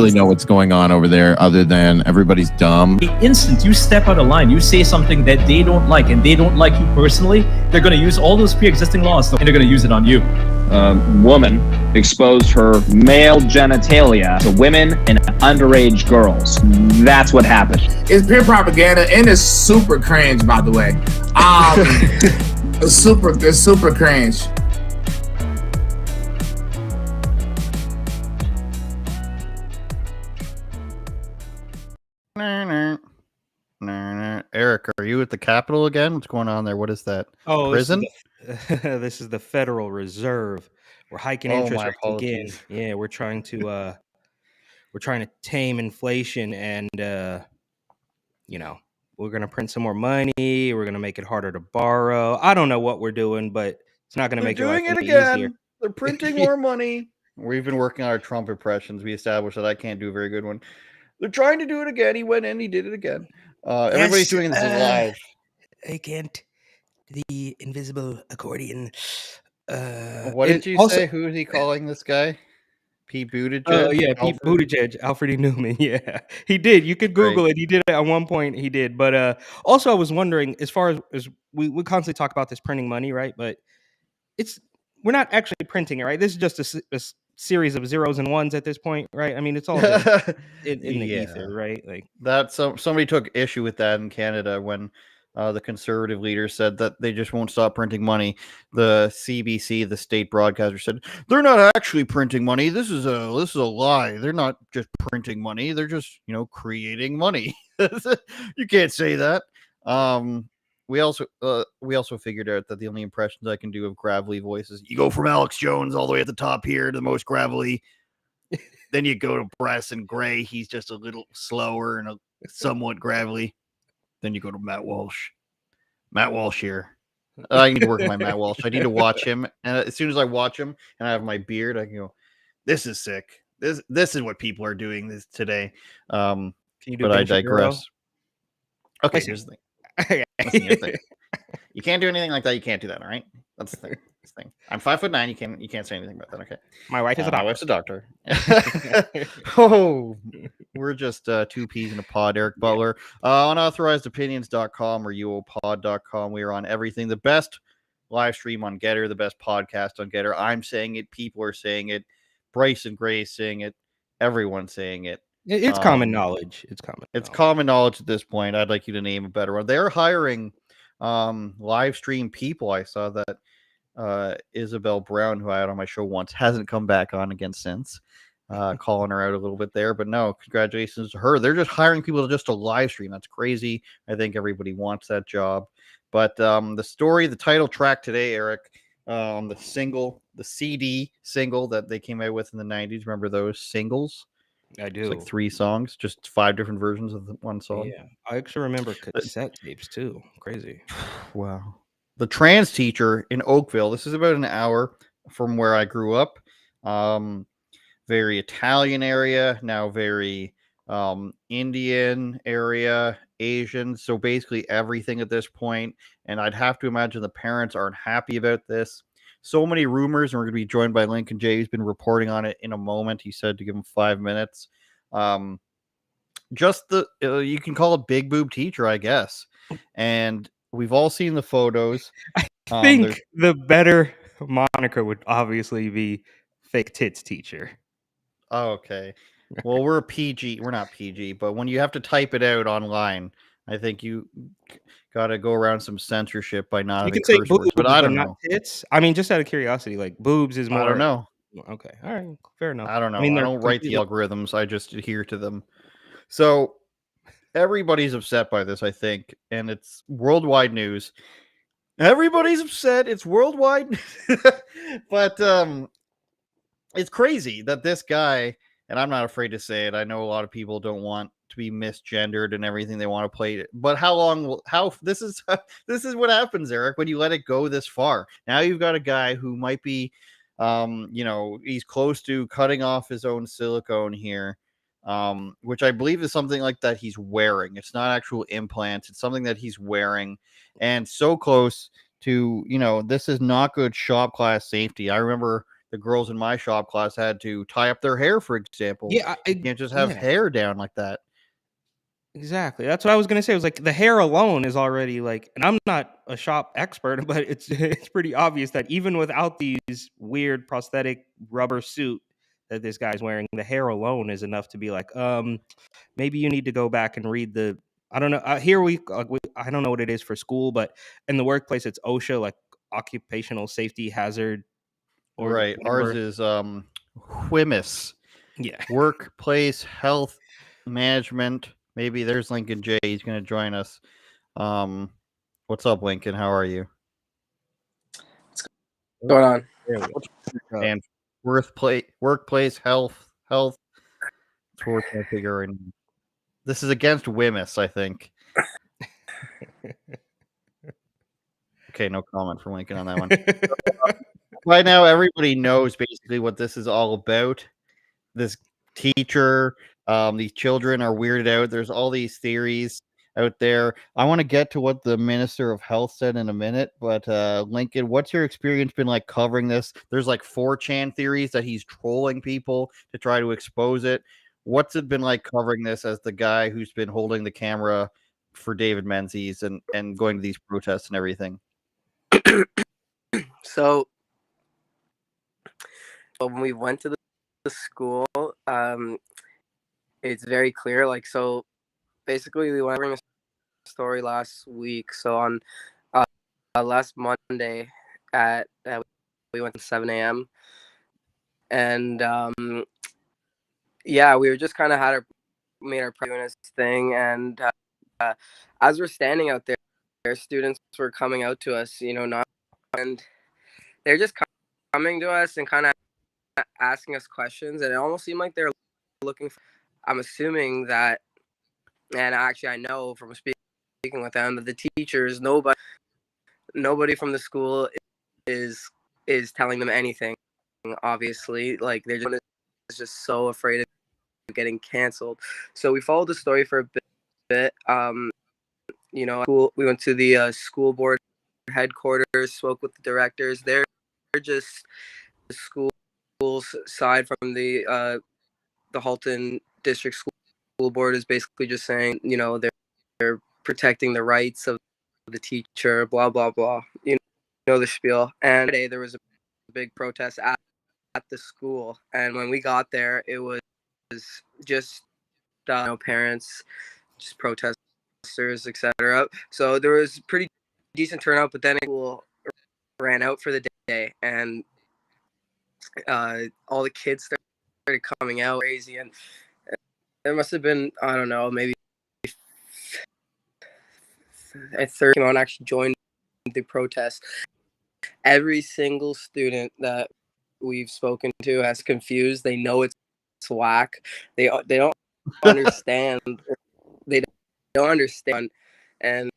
really know what's going on over there other than everybody's dumb. The instant you step out of line, you say something that they don't like and they don't like you personally, they're going to use all those pre-existing laws and they're going to use it on you. Woman exposed her male genitalia to women and underage girls. That's what happened. It's pure propaganda and it's super cringe, by the way. It's super cringe. Eric, are you at the Capitol again? What's going on there? What is that? Oh, prison? This is the Federal Reserve. We're hiking interest rates again. Yeah, we're trying to tame inflation, and we're gonna print some more money. We're gonna make it harder to borrow. I don't know what we're doing, but it's not gonna make it easier. They're printing more money. We've been working on our Trump impressions. We established that I can't do a very good one. They're trying to do it again. He went in, he did it again. Everybody's doing this live. I can't. The invisible accordion. What did you say? Who is he calling this guy? Pete Buttigieg? Oh, yeah, Pete Buttigieg, Alfred E. Newman. Yeah, he did. You could Google it. He did it at one point. He did. But also, I was wondering, as far as we constantly talk about this printing money, right? But we're not actually printing it, right? This is just a series of zeros and ones at this point, right? I mean, it's all just in the ether, right? Like that. Somebody took issue with that in Canada when the conservative leader said that they just won't stop printing money. The CBC, the state broadcaster, said they're not actually printing money. This is a lie. They're not just printing money. They're just creating money. You can't say that. We also figured out that the only impressions I can do of gravelly voices, you go from Alex Jones all the way at the top here to the most gravelly. Then you go to Bryson Gray. He's just a little slower and somewhat gravelly. Then you go to Matt Walsh. Matt Walsh here. I need to work on my Matt Walsh. I need to watch him. And as soon as I watch him and I have my beard, I can go, this is sick. This is what people are doing this today. But I digress. Okay, here's the thing. You can't do anything like that. You can't do that. All right. That's the thing. I'm 5'9". You can't say anything about that. Okay. My wife is a doctor. Oh, we're just two peas in a pod. Eric Butler, unauthorizedopinions.com or uopod.com. We are on everything. The best live stream on Getter, the best podcast on Getter. I'm saying it. People are saying it. Bryson Gray is saying it. Everyone's saying it. It's common knowledge. It's common knowledge at this point. I'd like you to name a better one. They're hiring live stream people. I saw that Isabel Brown, who I had on my show once, hasn't come back on again since. Calling her out a little bit there. But no, congratulations to her. They're just hiring people just to live stream. That's crazy. I think everybody wants that job. But the title track today, Eric, the CD single that they came out with in the 90s. Remember those singles? I do. It's like 3 songs, just 5 different versions of the one song. Yeah, I actually remember cassette tapes too. Crazy. Wow. The trans teacher in Oakville. This is about an hour from where I grew up. Very Italian area, now very Indian area, Asian. So basically everything at this point. And I'd have to imagine the parents aren't happy about this. So many rumors, and we're going to be joined by Lincoln J. He's been reporting on it in a moment. He said to give him 5 minutes. Just you can call it big boob teacher, I guess. And we've all seen the photos. I think the better moniker would obviously be fake tits teacher. Oh, okay. Well, we're PG. We're not PG, but when you have to type it out online, I think you got to go around some censorship by not. You can say boobs, but I don't know. Not tits. I mean, just out of curiosity, like boobs is more. I don't know. Okay, all right, fair enough. I don't know. I don't write the algorithms. I just adhere to them. So everybody's upset by this, I think, and it's worldwide news. Everybody's upset. It's worldwide, but it's crazy that this guy, and I'm not afraid to say it. I know a lot of people don't want to be misgendered and everything. They want to play it, but this is what happens, Eric, when you let it go this far. Now you've got a guy who might be, he's close to cutting off his own silicone here, which I believe is something like that he's wearing. It's not actual implants. It's something that he's wearing, and so close to, this is not good shop class safety. I remember the girls in my shop class had to tie up their hair, for example. Yeah, You can't just have hair down like that. exactly. That's what I was gonna say. It was like the hair alone is already like, and I'm not a shop expert, but it's pretty obvious that even without these weird prosthetic rubber suit that this guy's wearing, the hair alone is enough to be like, maybe you need to go back and read the. I don't know. Here I don't know what it is for school, but in the workplace, it's OSHA, like occupational safety hazard. Or Right. whatever. Ours is WHMIS. Yeah. Workplace Health Management. Maybe there's Lincoln J. He's going to join us. What's up, Lincoln? How are you? What's going on? And workplace health. That's what we're trying to figure out. This is against WHMIS, I think. Okay, no comment from Lincoln on that one. By now, everybody knows basically what this is all about. This teacher, these children are weirded out. There's all these theories out there. I want to get to what the Minister of Health said in a minute, but Lincoln, what's your experience been like covering this? There's like 4chan theories that he's trolling people to try to expose it. What's it been like covering this as the guy who's been holding the camera for David Menzies and going to these protests and everything? So when we went to the school, it's very clear. Like, so basically we went over a story last week. So on last Monday at we went to 7 a.m. and yeah, we were just kind of made our doing thing, and as we're standing out there, students were coming out to us, and they're just coming to us and kind of asking us questions, and it almost seemed like they're looking for, I'm assuming that, and actually I know from speaking with them that the teachers, nobody from the school is telling them anything, obviously. Like, they're just so afraid of getting canceled. So we followed the story for a bit. We went to the school board headquarters, spoke with the directors. They're just the school's side from the Halton District School Board is basically just saying, they're protecting the rights of the teacher, blah blah blah. The spiel. And today there was a big protest at the school, and when we got there, it was just parents, just protesters, etc. So there was pretty decent turnout, but then it ran out for the day, and all the kids started coming out crazy, and there must have been, I don't know, maybe a third came out and actually joined the protest. Every single student that we've spoken to has confused. They know it's whack. They don't understand. They don't understand, and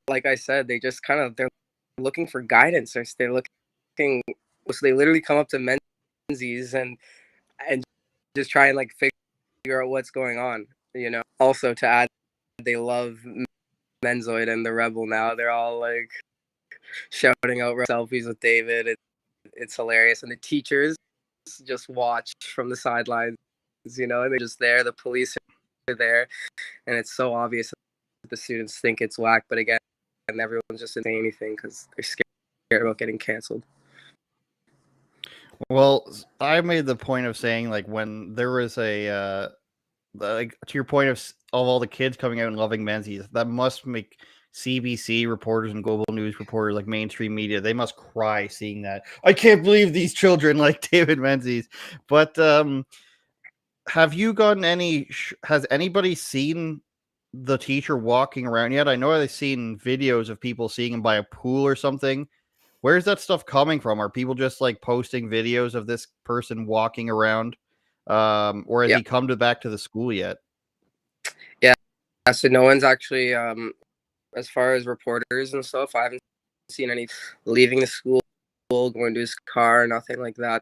like I said, they just they're looking for guidance, or they're looking. So they literally come up to Menzies and just try and like figure out what's going on. Also to add, they love Menzoid and the Rebel now. They're all like shouting out selfies with David. It's hilarious, and the teachers just watch from the sidelines, and they're just there. The police are there, and it's so obvious that the students think it's whack, but again, and everyone's just saying anything because they're scared about getting canceled. Well, I made the point of saying, like, when there was a like, to your point of all the kids coming out and loving Menzies, that must make CBC reporters and global news reporters, like mainstream media, they must cry seeing that. I can't believe these children like David Menzies. But have you gotten has anybody seen the teacher walking around yet? I know I've seen videos of people seeing him by a pool or something. Where's that stuff coming from? Are people just like posting videos of this person walking around? Or has he come back to the school yet? Yeah, so no one's actually, as far as reporters and stuff, I haven't seen any leaving the school, going to his car, nothing like that.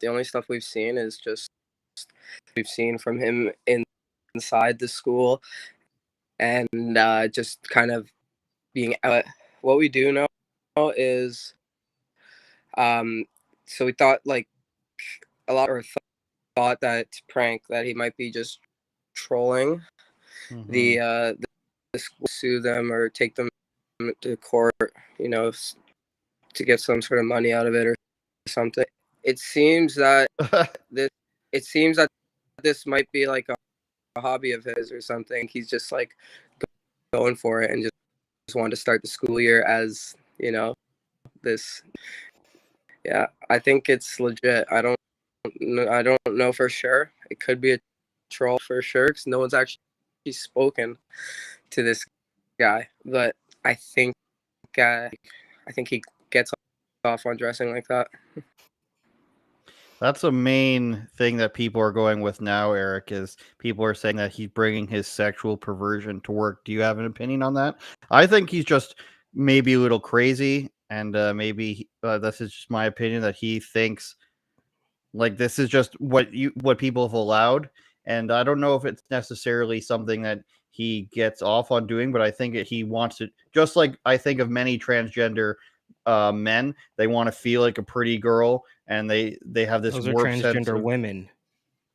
The only stuff we've seen is just we've seen from him inside the school, and just kind of being out. What we do know is so we thought like a lot, or thought that prank that he might be just trolling. Mhm. The school sue them or take them to court, you know, to get some sort of money out of it or something. It seems that this might be like a hobby of his or something. He's just like going for it and just wanted to start the school year as, you know, this. Yeah, I think it's legit. I don't know for sure. It could be a troll for sure because no one's actually spoken to this guy. But I think he gets off on dressing like that. That's a main thing that people are going with now, Eric, is people are saying that he's bringing his sexual perversion to work. Do you have an opinion on that? I think he's just maybe a little crazy, and maybe this is just my opinion, that he thinks like this is just what people have allowed, and I don't know if it's necessarily something that he gets off on doing, but I think he wants to, just like I think of many transgender men, they want to feel like a pretty girl, and they have this Those are warped sense transgender of women.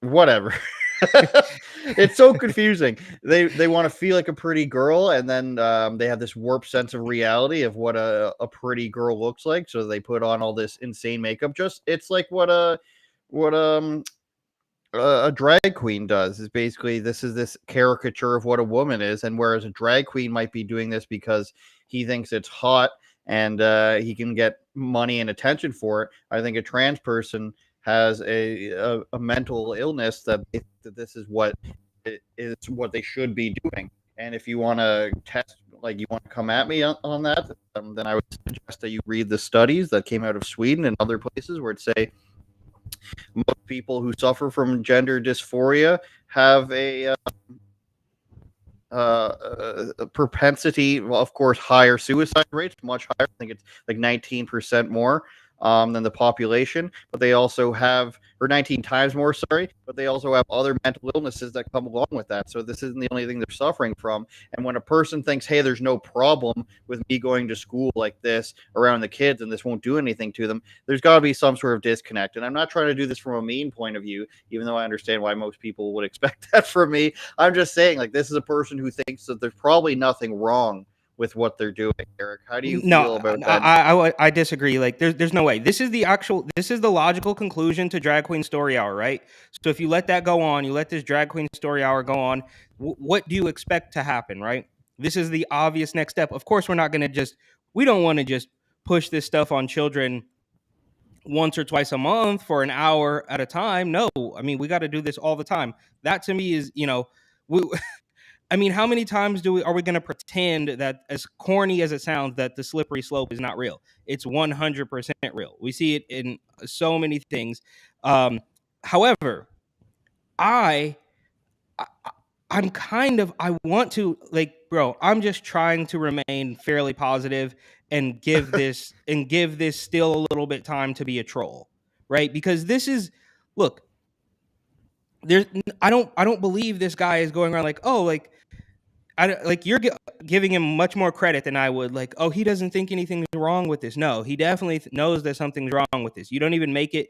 whatever. It's so confusing. They want to feel like a pretty girl, and then they have this warped sense of reality of what a pretty girl looks like, so they put on all this insane makeup. Just it's like what a drag queen does, is basically this is this caricature of what a woman is, and whereas a drag queen might be doing this because he thinks it's hot and he can get money and attention for it, I think a trans person has a mental illness that this is what what they should be doing. And if you want to test, like you want to come at me on that, then I would suggest that you read the studies that came out of Sweden and other places where it say most people who suffer from gender dysphoria have a propensity, well, of course, higher suicide rates, much higher. I think it's like 19% more than the population, but they also have, or 19 times more, sorry, but they also have other mental illnesses that come along with that. So this isn't the only thing they're suffering from. And when a person thinks, hey, there's no problem with me going to school like this around the kids and this won't do anything to them, there's got to be some sort of disconnect. And I'm not trying to do this from a mean point of view, even though I understand why most people would expect that from me. I'm just saying, like, this is a person who thinks that there's probably nothing wrong with what they're doing. Eric, how do you feel about that? I disagree. Like there's no way. This is the logical conclusion to Drag Queen Story Hour, right? So if you let that go on, you let this Drag Queen Story Hour go on, what do you expect to happen, right? This is the obvious next step. Of course, we don't want to just push this stuff on children once or twice a month for an hour at a time. No, I mean, we got to do this all the time. That to me is, we, I mean, how many times are we going to pretend that, as corny as it sounds, that the slippery slope is not real? It's 100% real. We see it in so many things. However, I want to, like, bro, I'm just trying to remain fairly positive and give this still a little bit time to be a troll, right? Because look, I don't believe this guy is going around like, oh, like, you're giving him much more credit than I would. Like, oh, he doesn't think anything's wrong with this. No, he definitely knows that something's wrong with this. You don't even make it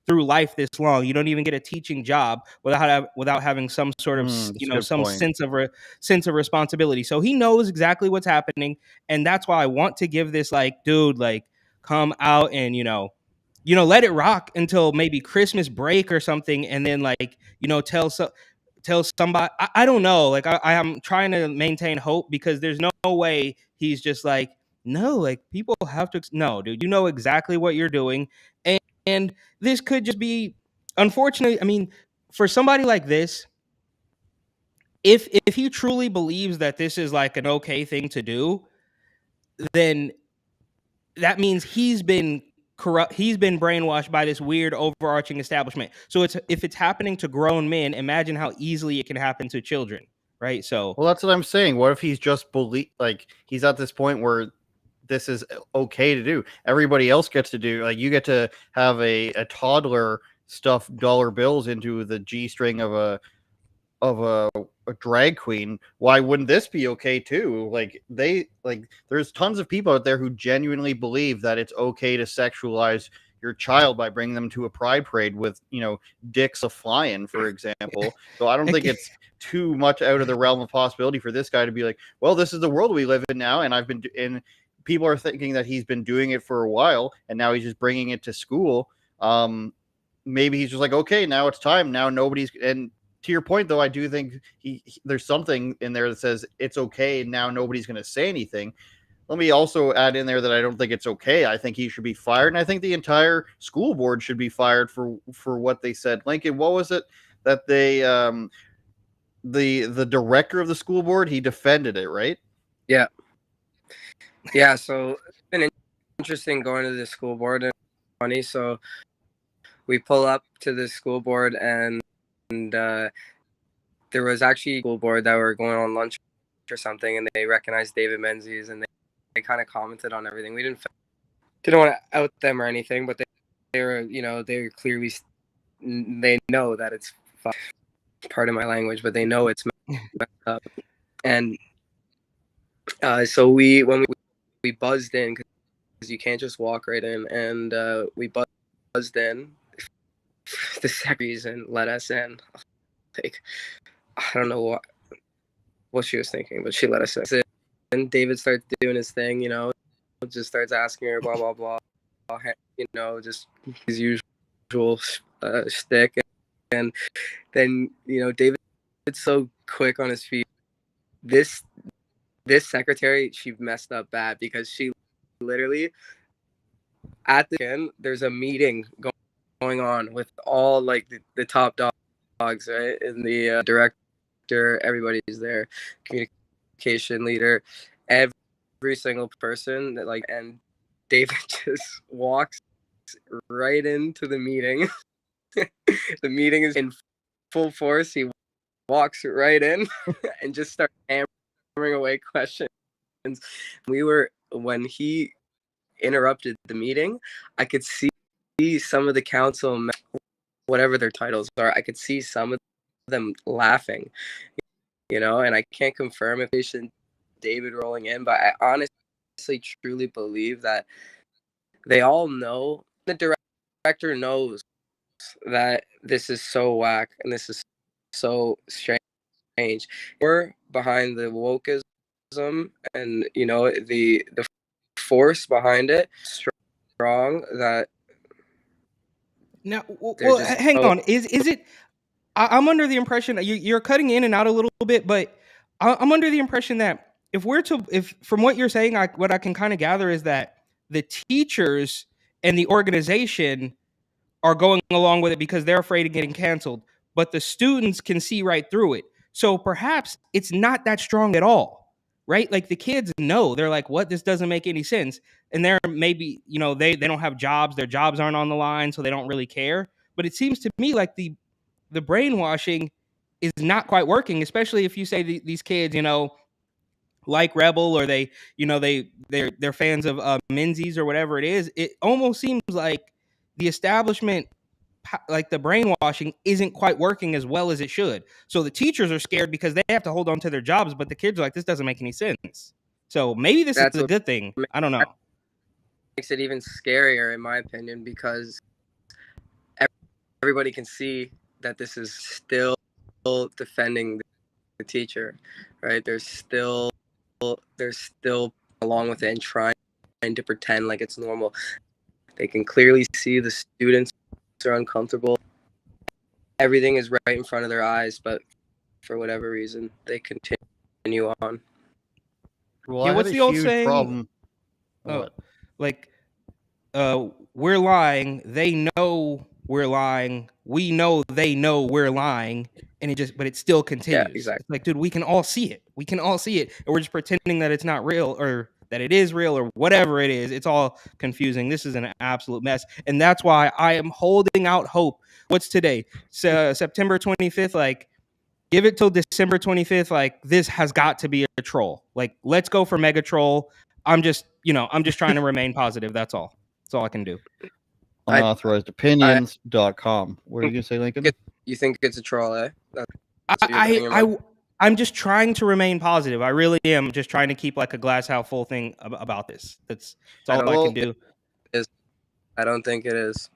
through life this long. You don't even get a teaching job without having some sort of some sense of responsibility. So he knows exactly what's happening, and that's why I want to give this, like, dude, like, come out and let it rock until maybe Christmas break or something, and then, like, tell somebody. I don't know. Like, I am trying to maintain hope, because there's no way he's just like, no, like, people have to. No, dude, you know exactly what you're doing, and this could just be, unfortunately. I mean, for somebody like this, if he truly believes that this is like an okay thing to do, then that means he's been corrupt. He's been brainwashed by this weird overarching establishment. So if it's happening to grown men, imagine how easily it can happen to children, right? So, well, that's what I'm saying. What if he's just like he's at this point where this is okay to do? Everybody else gets to do, like, you get to have a toddler stuff dollar bills into the G string of a drag queen. Why wouldn't this be okay too? Like, there's tons of people out there who genuinely believe that it's okay to sexualize your child by bringing them to a pride parade with, dicks a flying, for example. So I don't think it's too much out of the realm of possibility for this guy to be like, well, this is the world we live in now, and people are thinking that he's been doing it for a while, and now he's just bringing it to school. Maybe he's just like, okay, now it's time. Now nobody's. And to your point, though, I do think there's something in there that says it's okay. Now nobody's going to say anything. Let me also add in there that I don't think it's okay. I think he should be fired, and I think the entire school board should be fired for what they said. Lincoln, what was it that they the director of the school board, he defended it, right? Yeah. So it's been interesting going to the school board, and funny. So we pull up to the school board, and there was actually a school board that were going on lunch or something, and they recognized David Menzies, and they kind of commented on everything. We didn't want to out them or anything, but they were clearly, they know that it's part of my language, but they know it's messed up. And so when we buzzed in, because you can't just walk right in, and we buzzed in. The second reason let us in. Like, I don't know what she was thinking, but she let us in. And David starts doing his thing, just starts asking her blah blah blah, just his usual shtick. And then David's so quick on his feet. This secretary, she messed up bad, because she literally at the end, there's a meeting going on with all like the top dogs, right? And the director, everybody's there, communication leader, every single person that and David just walks right into the meeting. The meeting is in full force. He walks right in and just starts hammering away questions. When he interrupted the meeting, I could see some of the council, whatever their titles are, I could see some of them laughing, and I can't confirm if it's David rolling in, but I honestly truly believe that they all know, the director knows that this is so whack and this is so strange. We're behind the wokeism and the force behind it strong, that now, well, hang on. Is it? I'm under the impression that you're cutting in and out a little bit, but I'm under the impression that if from what you're saying, what I can kind of gather is that the teachers and the organization are going along with it because they're afraid of getting canceled, but the students can see right through it. So perhaps it's not that strong at all, right? Like the kids know, they're like, what? This doesn't make any sense. And they're maybe, they don't have jobs. Their jobs aren't on the line, so they don't really care. But it seems to me like the brainwashing is not quite working, especially if you say these kids, like Rebel, or they're fans of Menzies or whatever it is. It almost seems like the establishment, like the brainwashing, isn't quite working as well as it should. So the teachers are scared because they have to hold on to their jobs, but the kids are like, this doesn't make any sense. So maybe this is a good thing. I don't know. Makes it even scarier, in my opinion, because everybody can see that this is still defending the teacher, right? They're still along with it and trying to pretend like it's normal. They can clearly see the students are uncomfortable. Everything is right in front of their eyes, but for whatever reason, they continue on. Well, what's the old saying? Problem. We're lying. They know we're lying. We know they know we're lying, and but it still continues. Yeah, exactly. It's like, dude, we can all see it. We can all see it, and we're just pretending that it's not real, or that it is real, or whatever it is. It's all confusing. This is an absolute mess, and that's why I am holding out hope. What's today? September 25th. Like, give it till December 25th. Like, this has got to be a troll. Like, let's go for mega troll. I'm just trying to remain positive. That's all. That's all I can do. UnAuthorizedOpinions.com. What are you gonna say, Lincoln? You think it's a troll, eh? I'm just trying to remain positive. I really am just trying to keep like a glass half full thing about this. That's all I can do. I don't think it is.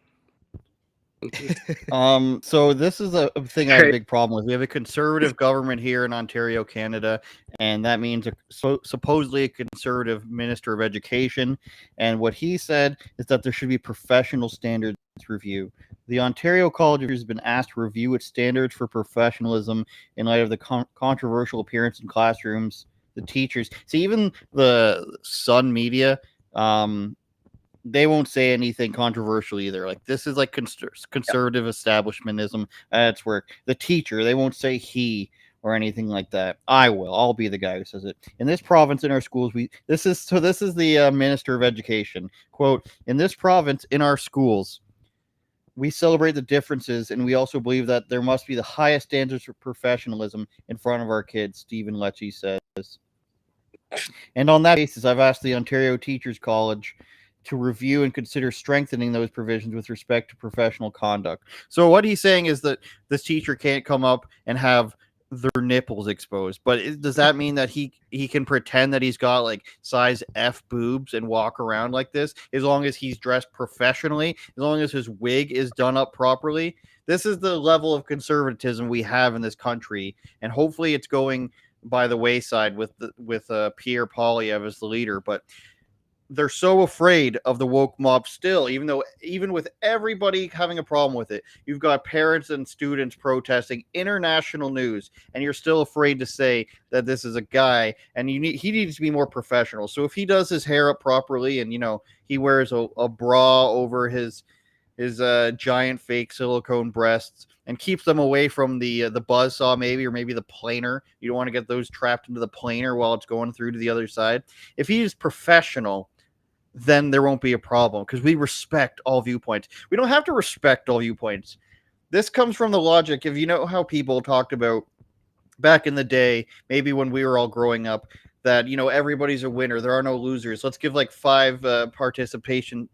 So this is a thing I have a big problem with. We have a conservative government here in Ontario, Canada, and that means supposedly a conservative minister of education. And what he said is that there should be professional standards review. The Ontario College has been asked to review its standards for professionalism in light of the controversial appearance in classrooms. The teachers, see, even the Sun media, they won't say anything controversial either. Like, this is like conservative establishmentism at its work. The teacher, they won't say he or anything like that. I will. I'll be the guy who says it. In this province, in our schools, this is the Minister of Education. Quote, in this province, in our schools, we celebrate the differences, and we also believe that there must be the highest standards of professionalism in front of our kids, Stephen Lecce says. And on that basis, I've asked the Ontario Teachers College to review and consider strengthening those provisions with respect to professional conduct. So what he's saying is that this teacher can't come up and have their nipples exposed, but does that mean that he can pretend that he's got like size F boobs and walk around like this as long as he's dressed professionally, as long as his wig is done up properly? This is the level of conservatism we have in this country, and hopefully it's going by the wayside with Pierre Poilievre as the leader. But they're so afraid of the woke mob still, even with everybody having a problem with it. You've got parents and students protesting, international news, and you're still afraid to say that this is a guy, and he needs to be more professional. So if he does his hair up properly, and he wears a bra over his giant fake silicone breasts and keeps them away from the buzzsaw, or maybe the planer. You don't want to get those trapped into the planer while it's going through to the other side. If he is professional, then there won't be a problem, because we respect all viewpoints. We don't have to respect all viewpoints. This comes from the logic of, how people talked about back in the day, maybe when we were all growing up, that, everybody's a winner. There are no losers. Let's give like 5 participation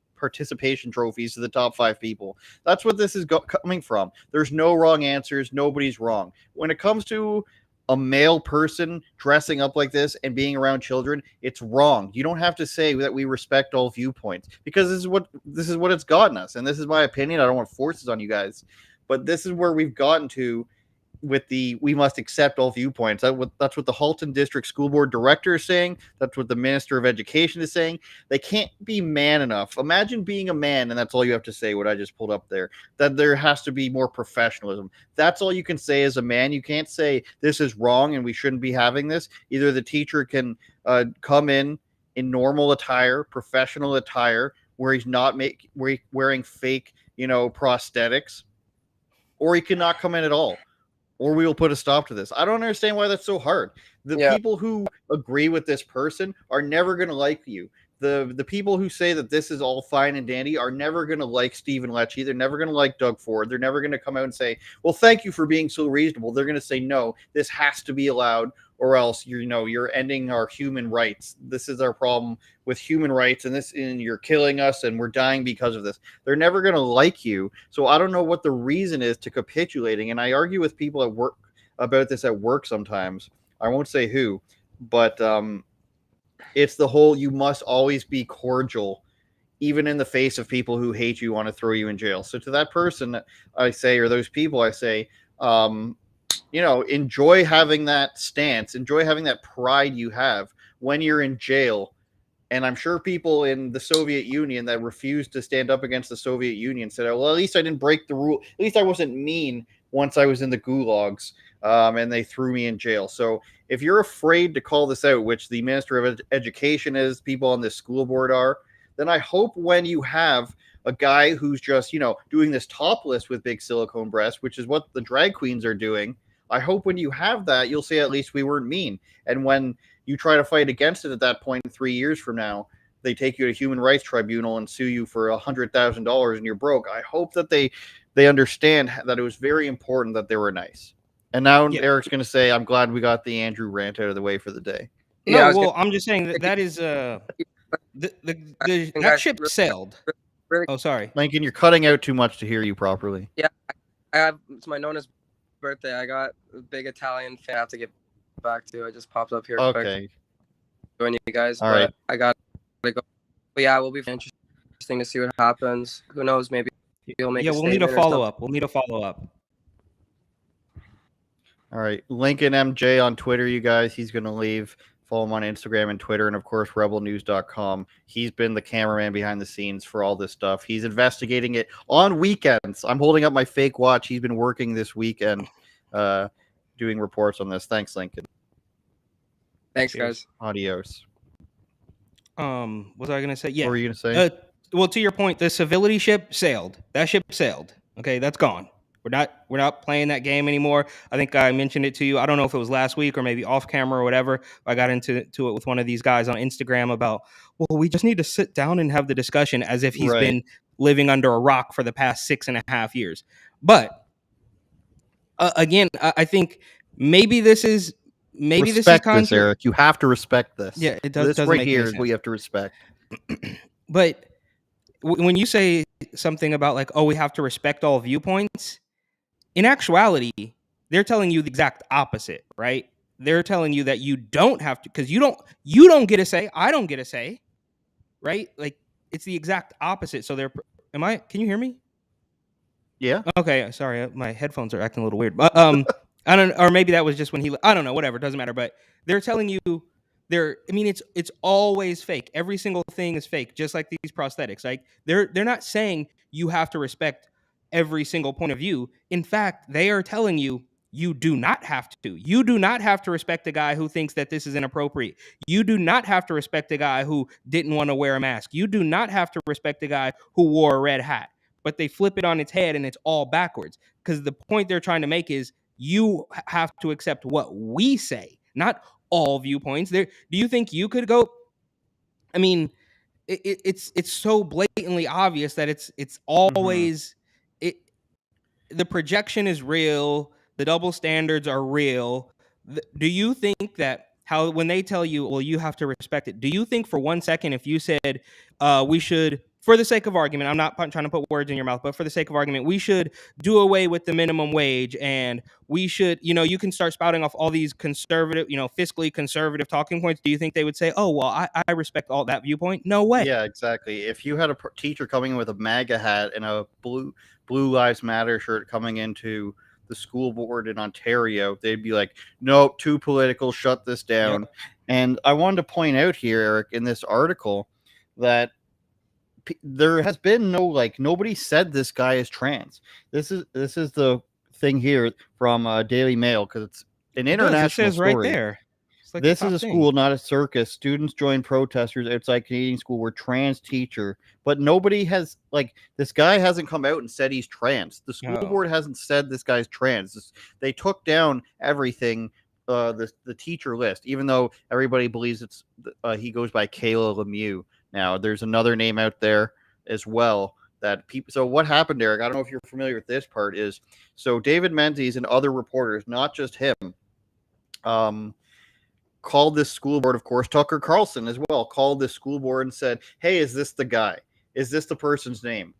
trophies to the top 5 people. That's what this is coming from. There's no wrong answers. Nobody's wrong. When it comes to a male person dressing up like this and being around children, it's wrong. You don't have to say that we respect all viewpoints, because this is what it's gotten us. And this is my opinion. I don't want to force this on you guys, but this is where we've gotten to with we must accept all viewpoints. That's what the Halton District School Board Director is saying. That's what the Minister of Education is saying. They can't be man enough. Imagine being a man and that's all you have to say, what I just pulled up there, that there has to be more professionalism. That's all you can say as a man. You can't say this is wrong and we shouldn't be having this. Either the teacher can come in normal attire, professional attire, where he's not wearing fake, prosthetics, or he cannot come in at all, or we will put a stop to this. I don't understand why that's so hard. The people who agree with this person are never going to like you. The people who say that this is all fine and dandy are never going to like Stephen Lecce. They're never going to like Doug Ford. They're never going to come out and say, well, thank you for being so reasonable. They're going to say, no, this has to be allowed, or else you're ending our human rights. This is our problem with human rights, and you're killing us, and we're dying because of this. They're never going to like you. So I don't know what the reason is to capitulating. And I argue with people at work about this at work sometimes. I won't say who, but it's the whole, you must always be cordial, even in the face of people who hate you, want to throw you in jail. So to that person, I say, or those people, I say, enjoy having that stance, enjoy having that pride you have when you're in jail. And I'm sure people in the Soviet Union that refused to stand up against the Soviet Union said, well, at least I didn't break the rule. At least I wasn't mean once I was in the gulags, and they threw me in jail. So if you're afraid to call this out, which the Minister of Education is, people on this school board are, then I hope when you have a guy who's just, doing this topless with big silicone breasts, which is what the drag queens are doing, I hope when you have that, you'll say, at least we weren't mean. And when you try to fight against it at that point 3 years from now, they take you to Human Rights Tribunal and sue you for $100,000 and you're broke. I hope that they understand that it was very important that they were nice. And now Eric's going to say, I'm glad we got the Andrew rant out of the way for the day. No, I'm just saying that is that ship sailed. Oh, sorry, Lincoln, you're cutting out too much to hear you properly. Yeah, it's my Nona's birthday. I got a big Italian fan I have to get back to. I just popped up here. Okay. Quick. Join you guys. All right. I got to go. But yeah, we'll be interested. interesting to see what happens. Who knows? Maybe he'll make Yeah, a we'll need a statement or follow something. up. We'll need a follow up. All right, Lincoln MJ on Twitter, you guys. He's going to leave. Follow him on Instagram and Twitter, and of course, rebelnews.com. He's been the cameraman behind the scenes for all this stuff. He's investigating it on weekends. I'm holding up my fake watch. He's been working this weekend, doing reports on this. Thanks, Lincoln. Thanks, Cheers. guys. Adios. What was I gonna say? Yeah. What were you going to say? Well, to your point, the civility ship sailed. That ship sailed. Okay, that's gone. We're not playing that game anymore. I think I mentioned it to you. I don't know if it was last week or maybe off camera or whatever. I got into it with one of these guys on Instagram about, well, we just need to sit down and have the discussion as if he's been living under a rock for the past 6.5 years. But again, I think maybe this is Respect this, Eric. You have to respect this. Yeah, it does. This doesn't right make here any is what you have to respect. But when you say something about like, oh, we have to respect all viewpoints, in actuality, they're telling you the exact opposite, right? They're telling you that you don't have to, because you don't get a say. I don't get a say, right? Like it's the exact opposite. So can you hear me? Yeah. Okay. Sorry. My headphones are acting a little weird, but I don't, or maybe that was just when I don't know, whatever. It doesn't matter. But they're telling you it's always fake. Every single thing is fake, just like these prosthetics. Like they're not saying you have to respect every single point of view. In fact, they are telling you you do not have to. You do not have to respect a guy who thinks that this is inappropriate. You do not have to respect a guy who didn't want to wear a mask. You do not have to respect a guy who wore a red hat. But they flip it on its head and it's all backwards. Because the point they're trying to make is you have to accept what we say, not all viewpoints. Do you think you could go? I mean, it's so blatantly obvious that it's always the projection is real. The double standards are real. Do you think that when they tell you, well, you have to respect it, do you think for 1 second, if you said we should, for the sake of argument, I'm not trying to put words in your mouth, but for the sake of argument, we should do away with the minimum wage and we should, you can start spouting off all these conservative, fiscally conservative talking points. Do you think they would say, oh, well, I respect all that viewpoint? No way. Yeah, exactly. If you had a teacher coming in with a MAGA hat and a Blue Lives Matter shirt coming into the school board in Ontario, they'd be like, no, too political, shut this down. Yep. And I wanted to point out here, Eric, in this article that there has been nobody said this guy is trans. This is the thing here from Daily Mail, because it's an international story. It says right there. Like this is a school, not a circus. Students join protesters outside Canadian school where trans teacher, but nobody has this guy hasn't come out and said he's trans. The school board hasn't said this guy's trans. They took down everything, the teacher list, even though everybody believes it's he goes by Kayla Lemieux. Now there's another name out there as well that people. So what happened, Eric? I don't know if you're familiar with this part. Is so David Menzies and other reporters, not just him, called this school board, of course, Tucker Carlson as well, called this school board and said, hey, is this the guy? Is this the person's name?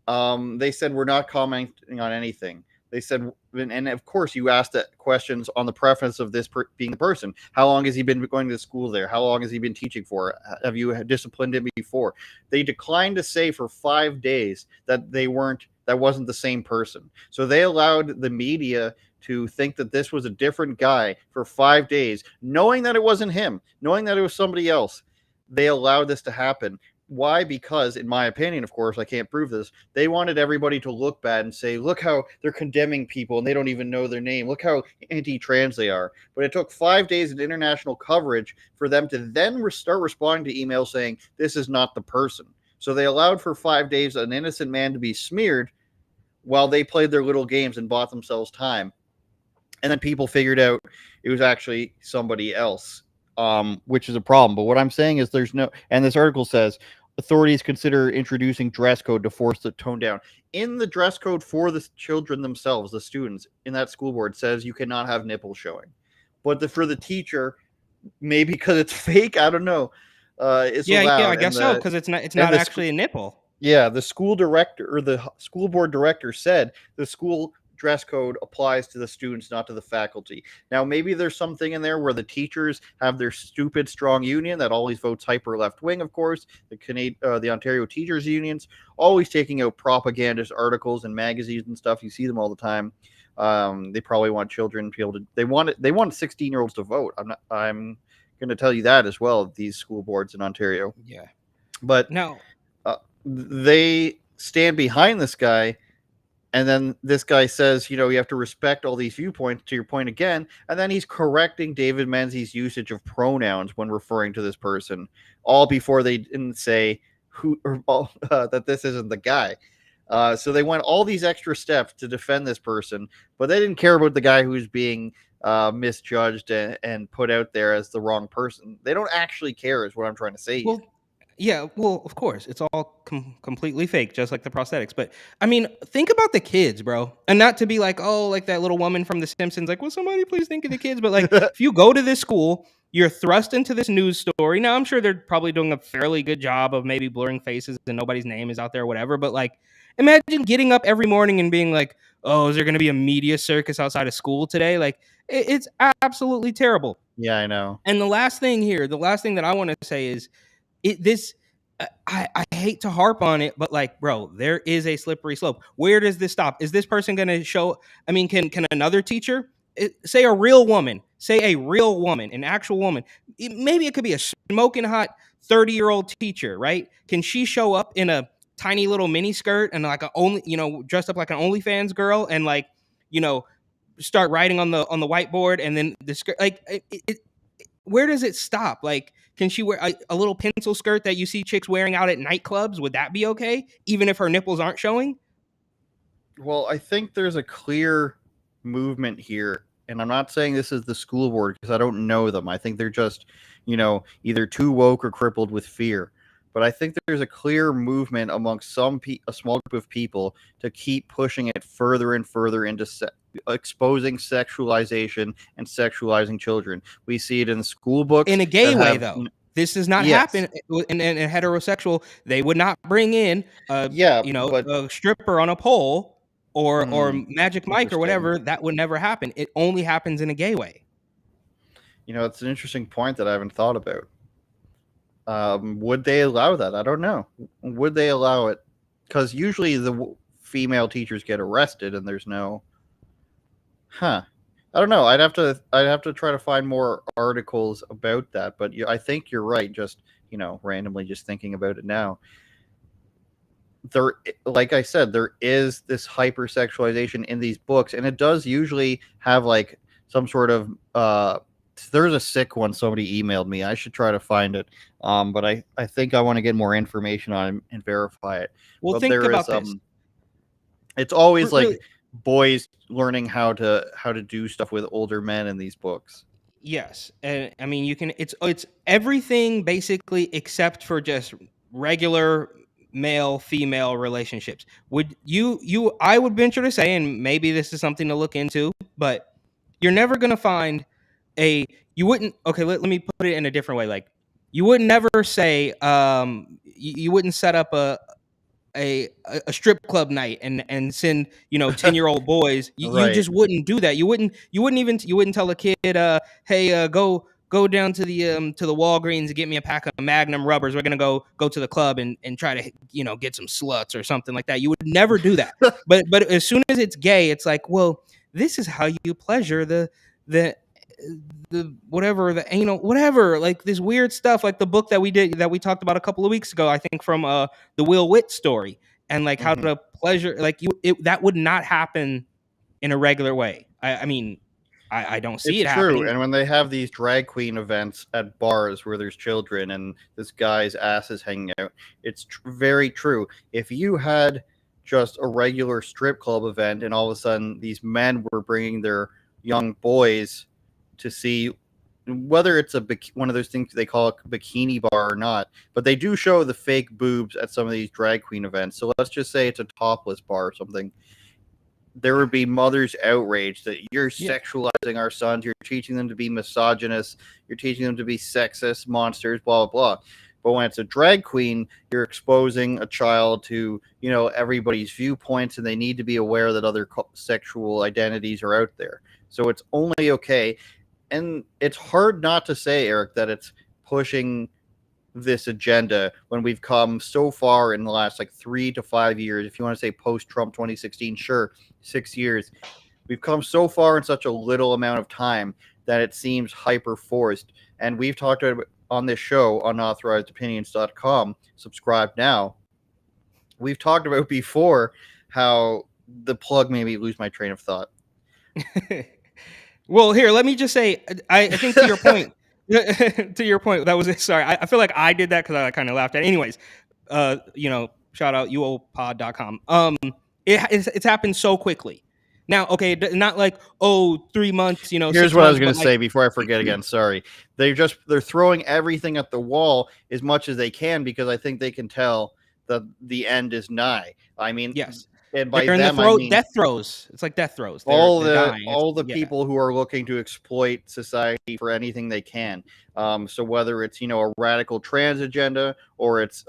They said, we're not commenting on anything. They said, and of course, you asked that questions on the preference of this being the person. How long has he been going to school there? How long has he been teaching for? Have you disciplined him before? They declined to say for 5 days that that wasn't the same person. So they allowed the media to think that this was a different guy for 5 days, knowing that it wasn't him, knowing that it was somebody else. They allowed this to happen. Why? Because, in my opinion, of course, I can't prove this, they wanted everybody to look bad and say, look how they're condemning people and they don't even know their name. Look how anti-trans they are. But it took 5 days of international coverage for them to then start responding to emails saying, this is not the person. So they allowed for 5 days an innocent man to be smeared while they played their little games and bought themselves time. And then people figured out it was actually somebody else, which is a problem. But what I'm saying is and this article says, authorities consider introducing dress code to force the tone down. In the dress code for the children themselves, the students in that school board says you cannot have nipples showing. But for the teacher, maybe because it's fake, I don't know. It's allowed. Yeah, I guess so, because it's not actually a nipple. Yeah, the school director or the school board director said the school dress code applies to the students, not to the faculty. Now, maybe there's something in there where the teachers have their stupid strong union that always votes hyper left wing, of course. The Ontario Teachers Unions always taking out propagandist articles and magazines and stuff. You see them all the time. They probably want children to be able to. They want 16-year-olds to vote. I'm going to tell you that as well. These school boards in Ontario. Yeah. But Now, they stand behind this guy. And then this guy says, you have to respect all these viewpoints, to your point again. And then he's correcting David Menzies' usage of pronouns when referring to this person, all before they didn't say that this isn't the guy. So they went all these extra steps to defend this person, but they didn't care about the guy who's being misjudged and put out there as the wrong person. They don't actually care, is what I'm trying to say. well, yeah, well, of course, it's all completely fake, just like the prosthetics. But I mean, think about the kids, bro, and not to be like, oh, like that little woman from The Simpsons, like, will somebody please think of the kids? But like, if you go to this school, you're thrust into this news story. Now, I'm sure they're probably doing a fairly good job of maybe blurring faces and nobody's name is out there or whatever. But like, imagine getting up every morning and being like, oh, is there going to be a media circus outside of school today? Like, it's absolutely terrible. Yeah, I know. And the last thing that I want to say is, I hate to harp on it, but like, bro, there is a slippery slope. Where does this stop? Is this person going to show? I mean, can another teacher, say a real woman, an actual woman, maybe it could be a smoking hot 30-year-old teacher, right? Can she show up in a tiny little mini skirt and like dressed up like an OnlyFans girl and like, start writing on the whiteboard and then the skirt, like where does it stop? Like, can she wear a little pencil skirt that you see chicks wearing out at nightclubs? Would that be okay, even if her nipples aren't showing? Well, I think there's a clear movement here, and I'm not saying this is the school board because I don't know them. I think they're just, either too woke or crippled with fear. But I think there's a clear movement amongst a small group of people to keep pushing it further and further into exposing sexualization and sexualizing children. We see it in school books. In a gay way, though. This does not happen in a heterosexual. They would not bring in a stripper on a pole or Magic Mike or whatever. That would never happen. It only happens in a gay way. It's an interesting point that I haven't thought about. Would they allow that? I don't know. Would they allow it? Because usually the female teachers get arrested, and there's no. I don't know. I'd have to try to find more articles about that. But I think you're right. Just randomly just thinking about it now. Like I said, there is this hypersexualization in these books, and it does usually have like some sort of there's a sick one somebody emailed me. I should try to find it. But I think I want to get more information on it and verify it. Well, but think about this. It's always like boys learning how to do stuff with older men in these books. Yes, and I mean it's everything basically except for just regular male female relationships. I would venture to say, and maybe this is something to look into, but you're never gonna find let me put it in a different way. Like, you would never say you wouldn't set up a strip club night and send 10-year-old boys. You just wouldn't do that. You wouldn't tell a kid, hey, go down to the Walgreens and get me a pack of Magnum rubbers. We're gonna go to the club and try to get some sluts or something like that. You would never do that. but as soon as it's gay, it's like, well, this is how you pleasure the whatever, the anal, whatever, like this weird stuff, like the book that we talked about a couple of weeks ago, I think, from the Will Witt story, and like how to pleasure, like that would not happen in a regular way. I mean, I don't see it happening. True. And when they have these drag queen events at bars where there's children and this guy's ass is hanging out, it's very true. If you had just a regular strip club event and all of a sudden these men were bringing their young boys to see, whether it's one of those things they call a bikini bar or not, but they do show the fake boobs at some of these drag queen events. So let's just say it's a topless bar or something. There would be mothers outraged that you're sexualizing our sons. You're teaching them to be misogynist. You're teaching them to be sexist monsters, blah, blah, blah. But when it's a drag queen, you're exposing a child to, everybody's viewpoints, and they need to be aware that other sexual identities are out there. So it's only okay. And it's hard not to say, Eric, that it's pushing this agenda when we've come so far in the last 3 to 5 years. If you want to say post-Trump 2016, sure, 6 years. We've come so far in such a little amount of time that it seems hyper forced. And we've talked about on this show, unauthorizedopinions.com, subscribe now. We've talked about before how the plug made me lose my train of thought. Well, here, let me just say, I think to your point, that was it. Sorry, I feel like I did that because I kind of laughed at it. Anyways, shout out uopod.com. It's happened so quickly. Now, okay, not 3 months, Here's what I was going to say before I forget again. Sorry. They're throwing everything at the wall as much as they can, because I think they can tell that the end is nigh. I mean, yes. And by they're in them, the I mean death throes. It's like death throes. All dying. the people who are looking to exploit society for anything they can. So whether it's a radical trans agenda, or it's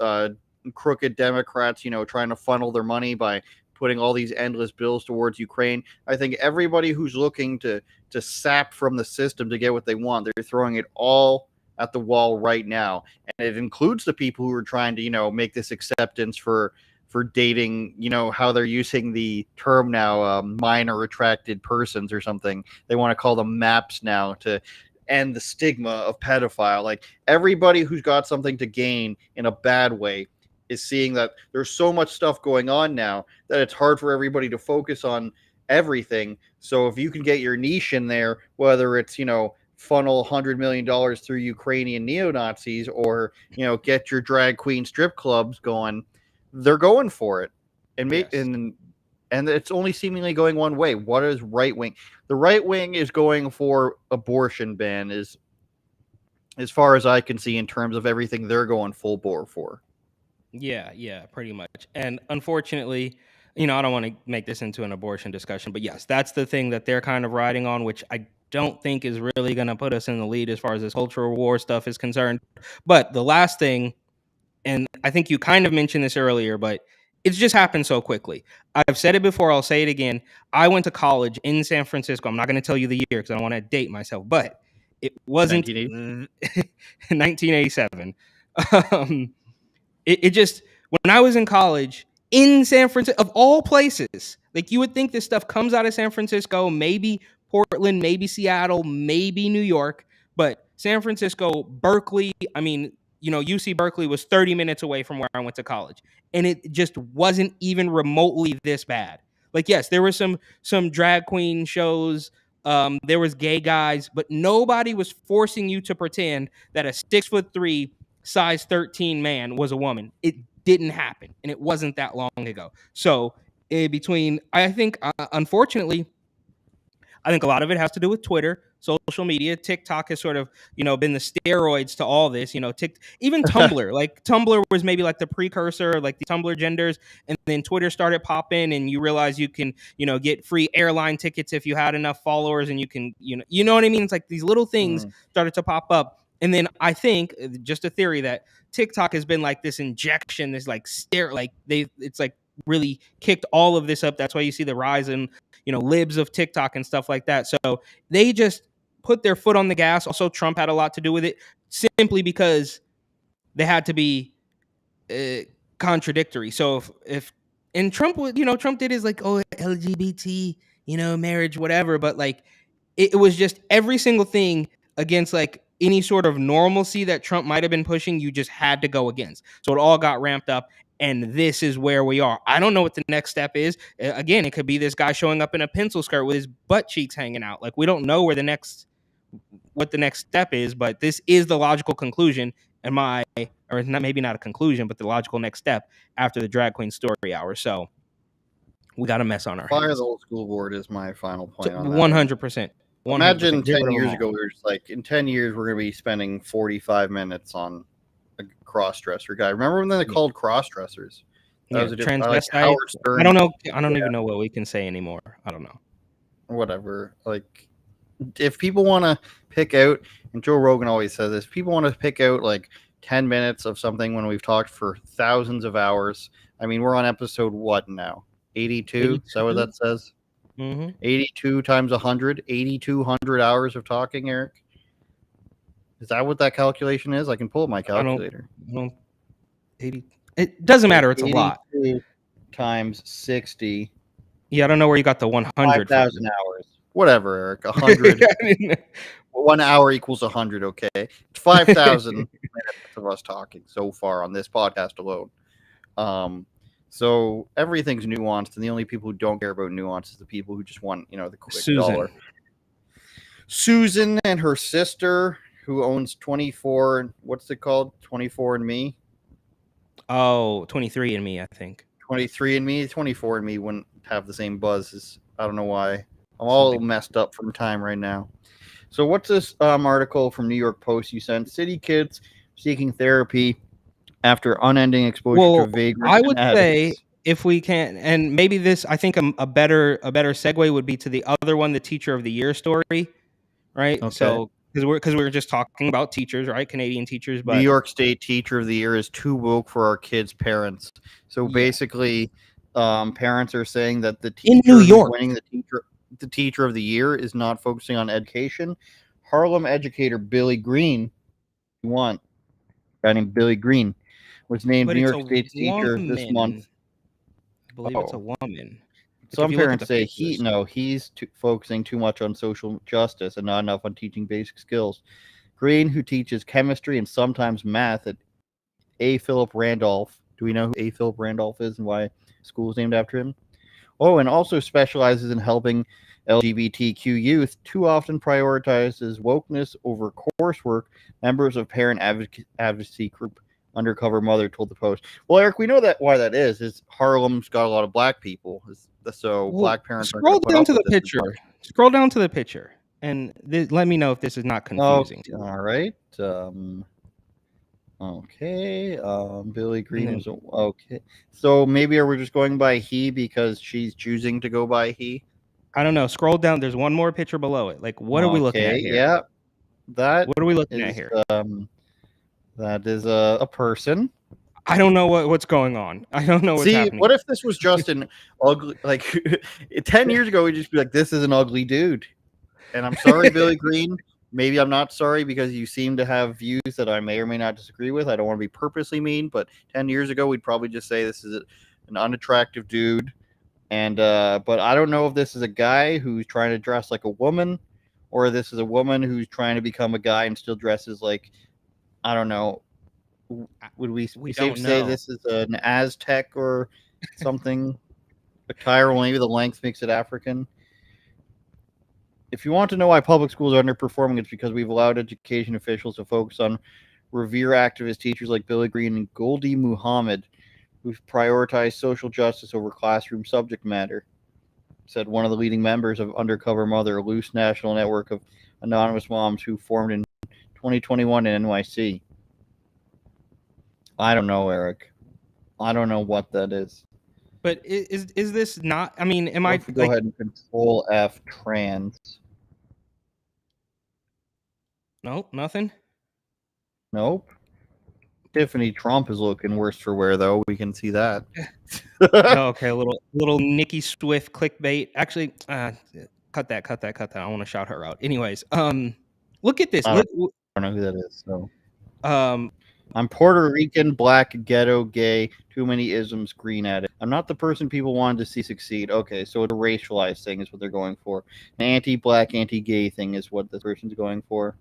crooked Democrats trying to funnel their money by putting all these endless bills towards Ukraine, I think everybody who's looking to sap from the system to get what they want, they're throwing it all at the wall right now, and it includes the people who are trying to make this acceptance for dating, how they're using the term now, minor attracted persons or something. They want to call them MAPS now to end the stigma of pedophile. Like, everybody who's got something to gain in a bad way is seeing that there's so much stuff going on now that it's hard for everybody to focus on everything. So if you can get your niche in there, whether it's, funnel $100 million through Ukrainian neo-Nazis, or, get your drag queen strip clubs going, they're going for it. And Yes. and it's only seemingly going one way. What is right wing? The right wing is going for abortion ban, is as far as I can see, in terms of everything they're going full bore for. Yeah, pretty much. And unfortunately, I don't want to make this into an abortion discussion, but yes, that's the thing that they're kind of riding on, which I don't think is really going to put us in the lead as far as this cultural war stuff is concerned. But the last thing, and I think you kind of mentioned this earlier, but it's just happened so quickly. I've said it before, I'll say it again. I went to college in San Francisco. I'm not going to tell you the year because I don't want to date myself, but it wasn't 1987. It just, when I was in college in San Francisco, of all places, you would think this stuff comes out of San Francisco, maybe Portland, maybe Seattle, maybe New York, but San Francisco, Berkeley, UC Berkeley was 30 minutes away from where I went to college, and it just wasn't even remotely this bad. Yes, there were some drag queen shows, there was gay guys, but nobody was forcing you to pretend that a 6'3" size 13 man was a woman. It didn't happen, and it wasn't that long ago. So I think, unfortunately, I think a lot of it has to do with Twitter, social media. TikTok has sort of, been the steroids to all this. Even Tumblr. Tumblr was maybe the precursor, the Tumblr genders, and then Twitter started popping, and you realize you can, get free airline tickets if you had enough followers, and you can, you know what I mean? It's these little things started to pop up. And then I think, just a theory, that TikTok has been this injection, this it's really kicked all of this up. That's why you see the rise in, libs of TikTok and stuff like that. So they just put their foot on the gas. Also, Trump had a lot to do with it, simply because they had to be contradictory. So if and Trump did his LGBT, marriage, whatever, but it was just every single thing against any sort of normalcy that Trump might have been pushing, you just had to go against. So it all got ramped up, and this is where we are. I don't know what the next step is. Again, it could be this guy showing up in a pencil skirt with his butt cheeks hanging out. We don't know what the next step is, but this is the logical conclusion, maybe not a conclusion, but the logical next step after the drag queen story hour. So we got a mess on our hands. Fire the old school board is my final point on that. 100%. Imagine 10 years ago, we were just in 10 years, we're going to be spending 45 minutes on a cross-dresser guy. Remember when they called cross-dressers? That was transvestite. I don't know. I don't even know what we can say anymore. I don't know. Whatever. If people want to pick out, and Joe Rogan always says this, people want to pick out 10 minutes of something when we've talked for thousands of hours. I mean, we're on episode what now? 82? Is that what that says? 82 times 100? 8,200 hours of talking, Eric? Is that what that calculation is? I can pull up my calculator. 80. It doesn't matter. It's a lot. 82 times 60. Yeah, I don't know where you got the 100 5,000 hours. Whatever, Eric. 100. 1 hour equals 100, okay? It's 5,000 minutes of us talking so far on this podcast alone. So everything's nuanced, and the only people who don't care about nuance is the people who just want, the quick dollar. Susan and her sister, who owns 24, what's it called? 24andMe? Oh, 23andMe, I think. 23andMe? 24andMe wouldn't have the same buzz as, I don't know why. I'm all messed up from time right now. So what's this article from New York Post you sent? City kids seeking therapy after unending exposure to vagrants. I would say, if we can, and maybe this, I think a better segue would be to the other one, the Teacher of the Year story, right? Okay. So because we're just talking about teachers, right? Canadian teachers, but New York State Teacher of the Year is too woke for our kids' parents. So basically, parents are saying that the teacher in New York winning the Teacher of the Year is not focusing on education. Harlem educator Billy Green, a guy named Billy Green, was named New York State Teacher this month. I believe it's a woman. Some parents say he's focusing too much on social justice and not enough on teaching basic skills. Green, who teaches chemistry and sometimes math at A. Philip Randolph. Do we know who A. Philip Randolph is and why school is named after him? Oh, and also specializes in helping LGBTQ youth, too often prioritizes wokeness over coursework. Members of parent advocacy group Undercover Mother told the Post. Well, Eric, we know that why that is Harlem's got a lot of black people, so black parents. Scroll down to the picture. Scroll down to the picture, and let me know if this is not confusing. All right. Okay. Billy Green is okay. So maybe we're just going by he because she's choosing to go by he. I don't know. Scroll down. There's one more picture below it. Like, what are we looking at here? Yeah. What are we looking at here? That is a person. I don't know what's going on. I don't know what's happening. What if this was just an ugly, like 10 years ago, we'd just be like, this is an ugly dude. And I'm sorry, Billy Green. Maybe I'm not sorry because you seem to have views that I may or may not disagree with. I don't want to be purposely mean, but 10 years ago, we'd probably just say this is an unattractive dude. And but I don't know if this is a guy who's trying to dress like a woman, or this is a woman who's trying to become a guy and still dresses like, I don't know. Would we safe to say this is an Aztec or something? A Cairo, maybe the length makes it African. If you want to know why public schools are underperforming, it's because we've allowed education officials to focus on revere activist teachers like Billy Green and Goldie Muhammad, who've prioritized social justice over classroom subject matter, said one of the leading members of Undercover Mother, a loose national network of anonymous moms who formed in 2021 in NYC. I don't know, Eric. I don't know what that is. But is this not? I mean, am I go ahead and Control F trans? Nope, nothing. Nope. Tiffany Trump is looking worse for wear, though. We can see that. Okay, a little Nikki Swift clickbait. Actually, cut that. I want to shout her out. Anyways, look at this. I don't know who that is. So, I'm Puerto Rican, black, ghetto, gay, too many isms, green at it. I'm not the person people wanted to see succeed. Okay, so it's a racialized thing is what they're going for. An anti-black, anti-gay thing is what this person's going for.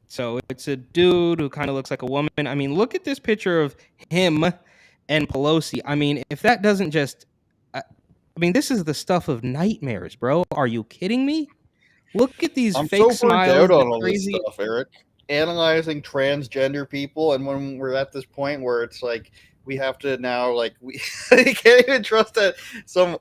So it's a dude who kind of looks like a woman. I mean, look at this picture of him and Pelosi. I mean, if that doesn't just... I mean, this is the stuff of nightmares, bro. Are you kidding me? Look at these fake smiles. I'm so burnt out on all this stuff, Eric. Analyzing transgender people, and when we're at this point where it's like we have to now, like, we can't even trust that some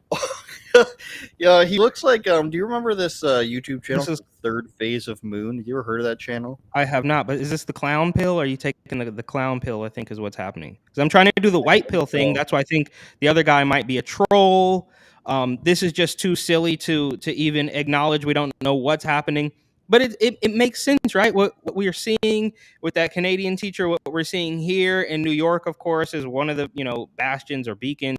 yeah, he looks like do you remember this YouTube channel, Third Phase of Moon? Have you ever heard of that channel? I have not, but is this the clown pill? Or are you taking the clown pill? I think is what's happening, because I'm trying to do the white pill thing. That's why I think the other guy might be a troll. This is just too silly to even acknowledge. We don't know what's happening. but it makes sense, right? What we are seeing with that Canadian teacher, what we're seeing here in New York, of course, is one of the bastions or beacons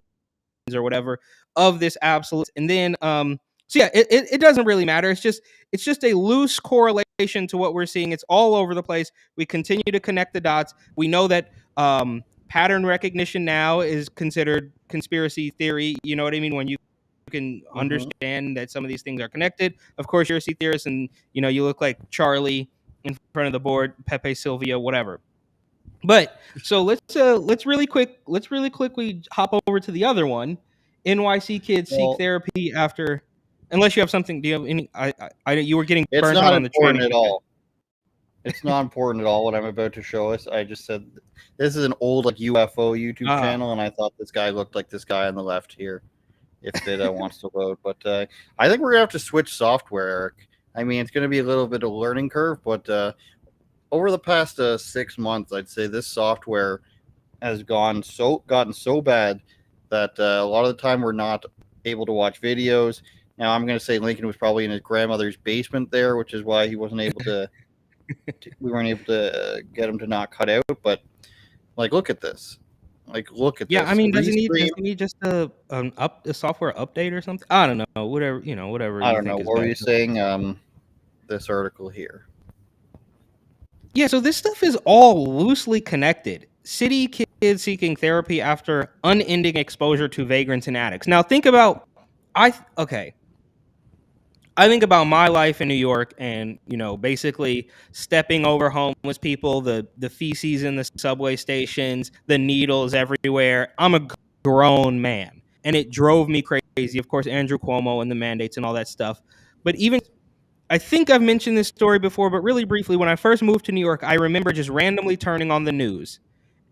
or whatever of this absolute. And then so yeah, it doesn't really matter. It's just a loose correlation to what we're seeing. It's all over the place. We continue to connect the dots. We know that pattern recognition now is considered conspiracy theory. You know what I mean? When you can understand that some of these things are connected. Of course, you're a conspiracy theorist, and you look like Charlie in front of the board, Pepe Sylvia, whatever. But so let's really quickly hop over to the other one. NYC kids seek therapy after. Unless you have something, do you have any? You were getting burnt out on the training at all. It's not important at all what I'm about to show us. I just said this is an old UFO YouTube channel, and I thought this guy looked like this guy on the left here. If it wants to load, but I think we're gonna have to switch software, Eric. I mean, it's gonna be a little bit of a learning curve, but over the past 6 months, I'd say this software has gotten so bad that a lot of the time we're not able to watch videos. Now, I'm going to say Lincoln was probably in his grandmother's basement there, which is why he wasn't able to. We weren't able to get him to not cut out. But look at this. Look at this. Yeah, I mean, does he need just a software update or something? I don't know. Whatever whatever. I don't know. What were you saying? This article here. Yeah, so this stuff is all loosely connected. City kids seeking therapy after unending exposure to vagrants and addicts. Now think about, I think about my life in New York, and basically stepping over homeless people, the feces in the subway stations, the needles everywhere. I'm a grown man, and it drove me crazy. Of course, Andrew Cuomo and the mandates and all that stuff. But even I think I've mentioned this story before, but really briefly, when I first moved to New York, I remember just randomly turning on the news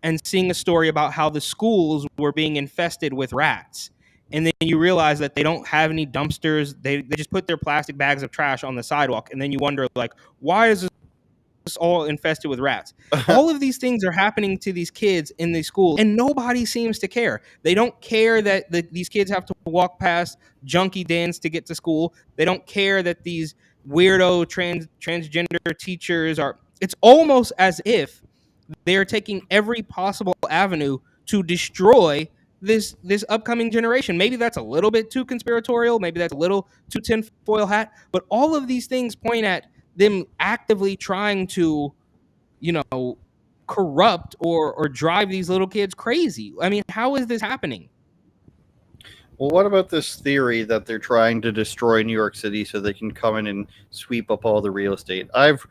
and seeing a story about how the schools were being infested with rats. And then you realize that they don't have any dumpsters. They just put their plastic bags of trash on the sidewalk. And then you wonder, why is this all infested with rats? All of these things are happening to these kids in these schools, and nobody seems to care. They don't care that these kids have to walk past junkie dens to get to school. They don't care that these weirdo transgender teachers are. It's almost as if they're taking every possible avenue to destroy this upcoming generation. Maybe that's a little bit too conspiratorial. Maybe that's a little too tinfoil hat. But all of these things point at them actively trying to, corrupt or drive these little kids crazy. I mean, how is this happening? Well, what about this theory that they're trying to destroy New York City so they can come in and sweep up all the real estate? I've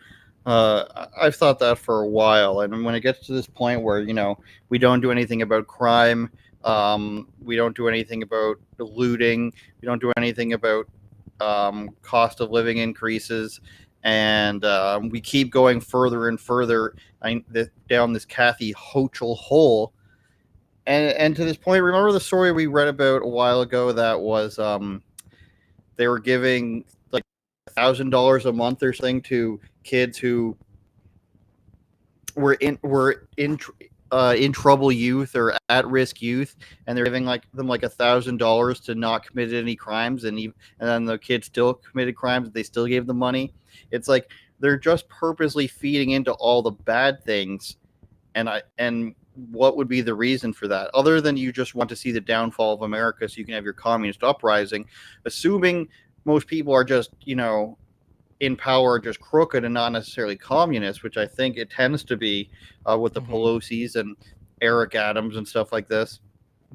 thought that for a while, and when it gets to this point where we don't do anything about crime, we don't do anything about looting, we don't do anything about cost of living increases, and we keep going further and further down this Kathy Hochul hole. And to this point, remember the story we read about a while ago that was they were giving $1,000 a month or something to kids who were in trouble youth or at risk youth, and they're giving them $1,000 to not commit any crimes, and then the kids still committed crimes, they still gave them money. It's like they're just purposely feeding into all the bad things, and what would be the reason for that, other than you just want to see the downfall of America so you can have your communist uprising, assuming most people are just in power, just crooked and not necessarily communist, which I think it tends to be with the Pelosi's and Eric Adams and stuff like this.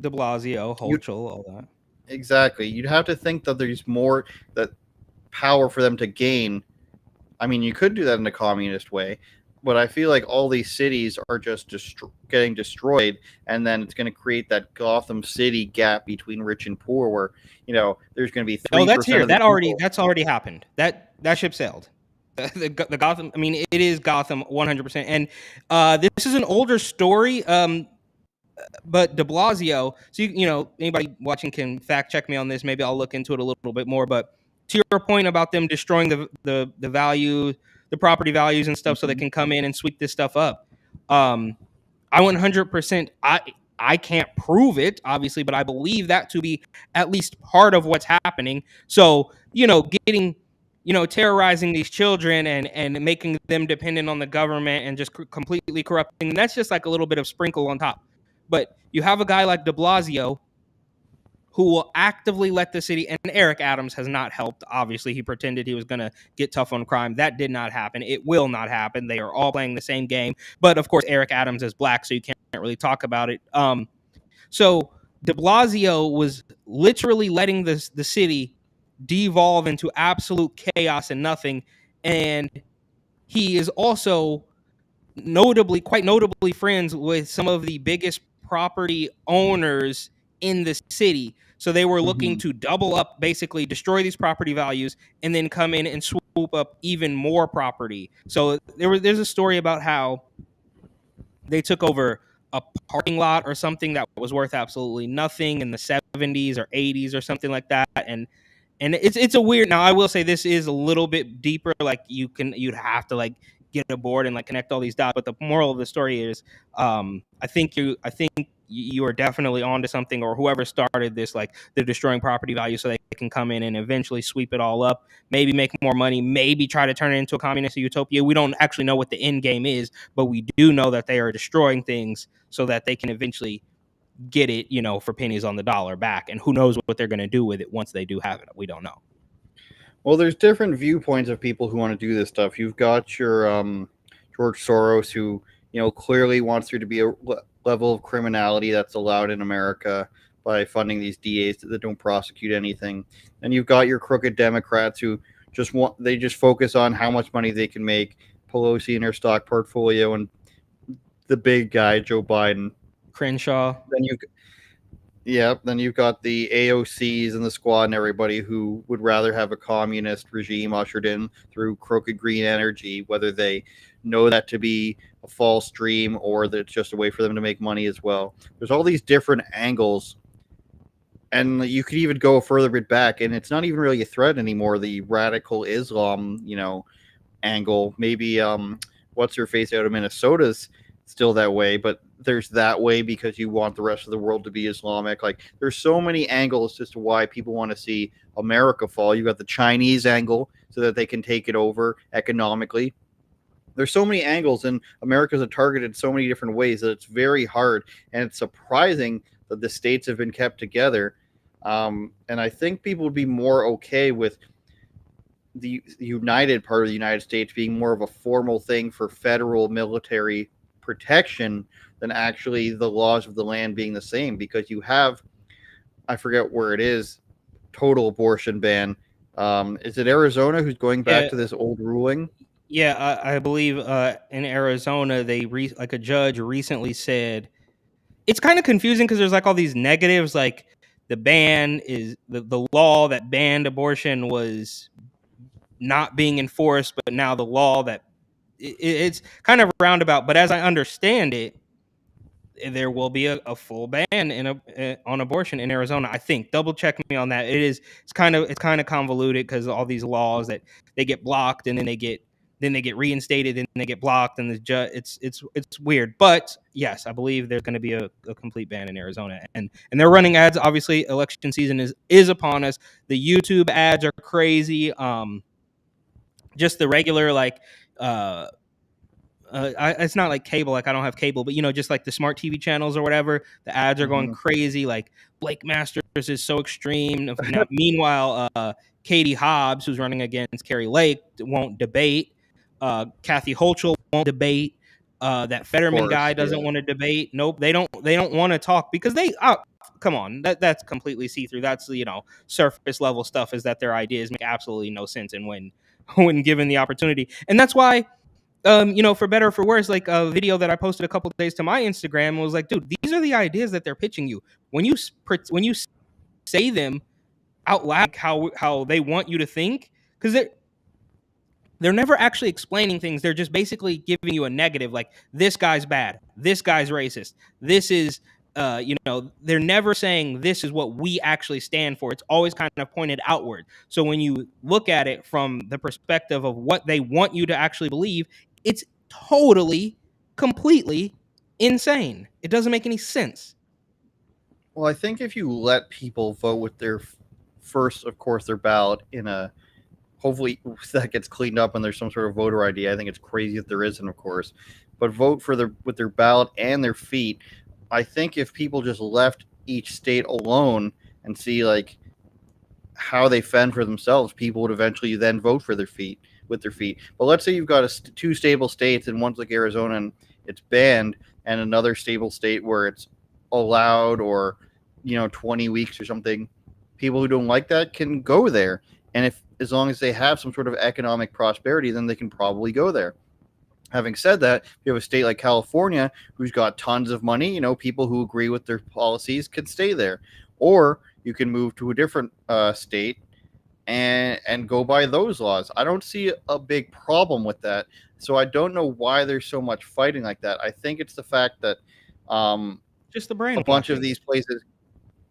De Blasio, Hochul, all that. Exactly. You'd have to think that there's more that power for them to gain. I mean, you could do that in a communist way, but I feel like all these cities are just getting destroyed, and then it's going to create that Gotham City gap between rich and poor, where there's going to be 3%. Oh, that's here. That's already happened. That ship sailed. The Gotham. I mean, it is Gotham 100%. And this is an older story. But De Blasio. So anybody watching can fact check me on this. Maybe I'll look into it a little bit more. But to your point about them destroying the value, the property values and stuff, so they can come in and sweep this stuff up. I 100%. I can't prove it, obviously, but I believe that to be at least part of what's happening. So getting terrorizing these children and making them dependent on the government and just completely corrupting. And that's just like a little bit of sprinkle on top. But you have a guy like de Blasio who will actively let the city, and Eric Adams has not helped. Obviously, he pretended he was going to get tough on crime. That did not happen. It will not happen. They are all playing the same game. But of course, Eric Adams is black, so you can't really talk about it. So de Blasio was literally letting the city devolve into absolute chaos and nothing. And he is also quite notably friends with some of the biggest property owners in the city. So they were looking to double up, basically destroy these property values, and then come in and swoop up even more property. So there's a story about how they took over a parking lot or something that was worth absolutely nothing in the 70s or 80s or something like that. And it's a weird. Now I will say this is a little bit deeper. Like you'd have to like get aboard and like connect all these dots. But the moral of the story is, I think you are definitely onto something, or whoever started this, like they're destroying property value so they can come in and eventually sweep it all up, maybe make more money, maybe try to turn it into a communist utopia. We don't actually know what the end game is, but we do know that they are destroying things so that they can eventually get it, for pennies on the dollar back. And who knows what they're going to do with it once they do have it. We don't know. Well, there's different viewpoints of people who want to do this stuff. You've got your George Soros, who clearly wants there to be a level of criminality that's allowed in America by funding these DAs that don't prosecute anything. And you've got your crooked Democrats who just focus on how much money they can make, Pelosi and her stock portfolio, and the big guy Joe Biden. Crenshaw. Then you've got the AOCs and the squad and everybody who would rather have a communist regime ushered in through crooked green energy, whether they know that to be a false dream or that it's just a way for them to make money as well. There's all these different angles, and you could even go a further bit back, and it's not even really a threat anymore. The radical Islam, angle. Maybe what's her face out of Minnesota's still that way, but there's that way because you want the rest of the world to be Islamic. Like there's so many angles as to why people want to see America fall. You got the Chinese angle so that they can take it over economically. There's so many angles, and America's a target in so many different ways that it's very hard, and it's surprising that the states have been kept together. And I think people would be more okay with the united part of the United States being more of a formal thing for federal military protection than actually the laws of the land being the same, because you have, I forget where it is, total abortion ban. Is it Arizona who's going back to this old ruling? Yeah, I believe in Arizona, like a judge recently said, it's kind of confusing because there's like all these negatives, like the ban is the law that banned abortion was not being enforced, but now the law that it's kind of roundabout. But as I understand it, there will be a full ban on abortion in Arizona. I think. Double check me on that. It's kind of convoluted because all these laws that they get blocked and then they get reinstated and they get blocked, and it's weird. But yes, I believe there's going to be a complete ban in Arizona, and they're running ads. Obviously, election season is upon us. The YouTube ads are crazy. Just the regular it's not like cable, like I don't have cable, but just like the smart TV channels or whatever, the ads are going crazy. Like Blake Masters is so extreme. Now, meanwhile, Katie Hobbs, who's running against Carrie Lake, won't debate. Kathy Hochul won't debate. That Fetterman guy doesn't want to debate. Nope, they don't want to talk because come on, that's completely see-through. That's surface level stuff. Is that their ideas make absolutely no sense, and when given the opportunity, and that's why. For better or for worse, like a video that I posted a couple of days to my Instagram was like, dude, these are the ideas that they're pitching you. When you say them out loud, how they want you to think, because they're never actually explaining things. They're just basically giving you a negative, like this guy's bad, this guy's racist, this is, they're never saying this is what we actually stand for. It's always kind of pointed outward. So when you look at it from the perspective of what they want you to actually believe, it's totally, completely insane. It doesn't make any sense. Well, I think if you let people vote with their first, of course, their ballot in a hopefully that gets cleaned up and there's some sort of voter ID. I think it's crazy if there isn't, of course. But vote with their ballot and their feet. I think if people just left each state alone and see like how they fend for themselves, people would eventually then vote for their feet with their feet. But let's say you've got two stable states, and one's like Arizona and it's banned, and another stable state where it's allowed, or 20 weeks or something. People who don't like that can go there, and if as long as they have some sort of economic prosperity, then they can probably go there. Having said that, you have a state like California who's got tons of money. People who agree with their policies can stay there, or you can move to a different state and go by those laws. I don't see a big problem with that. So I don't know why there's so much fighting like that. I think it's the fact that just the brain. A bunch of these places.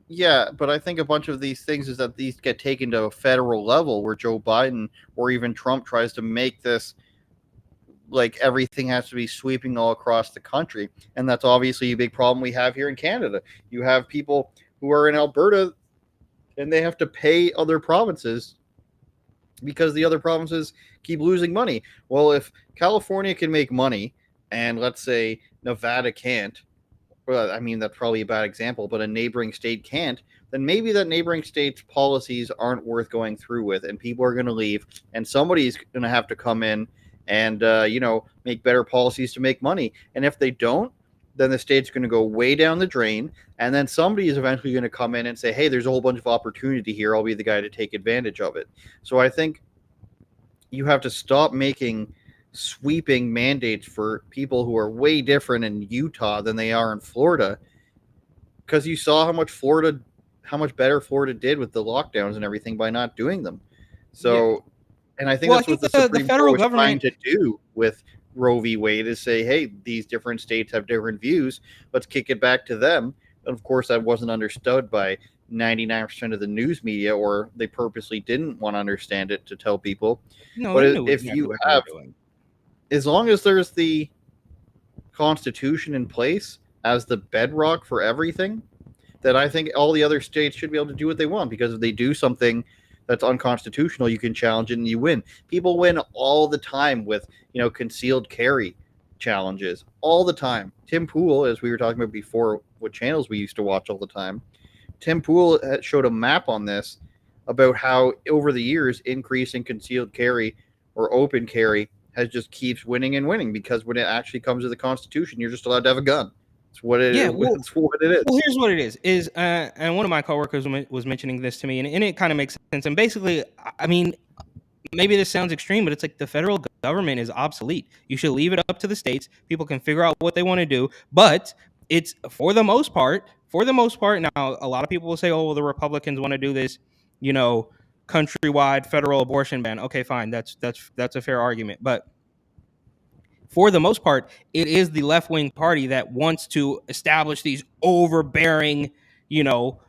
Yeah, but I think a bunch of these things is that these get taken to a federal level where Joe Biden or even Trump tries to make this like everything has to be sweeping all across the country. And that's obviously a big problem we have here in Canada. You have people who are in Alberta and they have to pay other provinces because the other provinces keep losing money. Well, if California can make money and let's say Nevada can't, well, I mean, that's probably a bad example, but a neighboring state can't, then maybe that neighboring state's policies aren't worth going through with, and people are going to leave, and somebody's going to have to come in and, make better policies to make money. And if they don't, then the state's going to go way down the drain, and then somebody is eventually going to come in and say, hey, there's a whole bunch of opportunity here. I'll be the guy to take advantage of it. So I think you have to stop making sweeping mandates for people who are way different in Utah than they are in Florida, because you saw how much better Florida did with the lockdowns and everything by not doing them. So, yeah. And I think that's what the Supreme Court was trying to do with Roe v. Wade, is say, hey, these different states have different views. Let's kick it back to them. And of course, that wasn't understood by 99% of the news media, or they purposely didn't want to understand it to tell people. No, but if you have, as long as there's the Constitution in place as the bedrock for everything, then I think all the other states should be able to do what they want, because if they do something that's unconstitutional, you can challenge it and you win. People win all the time with, concealed carry challenges all the time. Tim Pool, as we were talking about before, what channels we used to watch all the time, Tim Pool showed a map on this about how over the years, increasing concealed carry or open carry has just keeps winning and winning, because when it actually comes to the Constitution, you're just allowed to have a gun. It's what it is. It's what it is. Well, here's what it is and one of my coworkers was mentioning this to me, and it kind of makes sense. And basically, I mean, maybe this sounds extreme, but it's like the federal government is obsolete. You should leave it up to the states. People can figure out what they want to do, but it's for the most part. Now, a lot of people will say, "Oh, well, the Republicans want to do this, countrywide federal abortion ban." Okay, fine, that's a fair argument, but for the most part, it is the left-wing party that wants to establish these overbearing,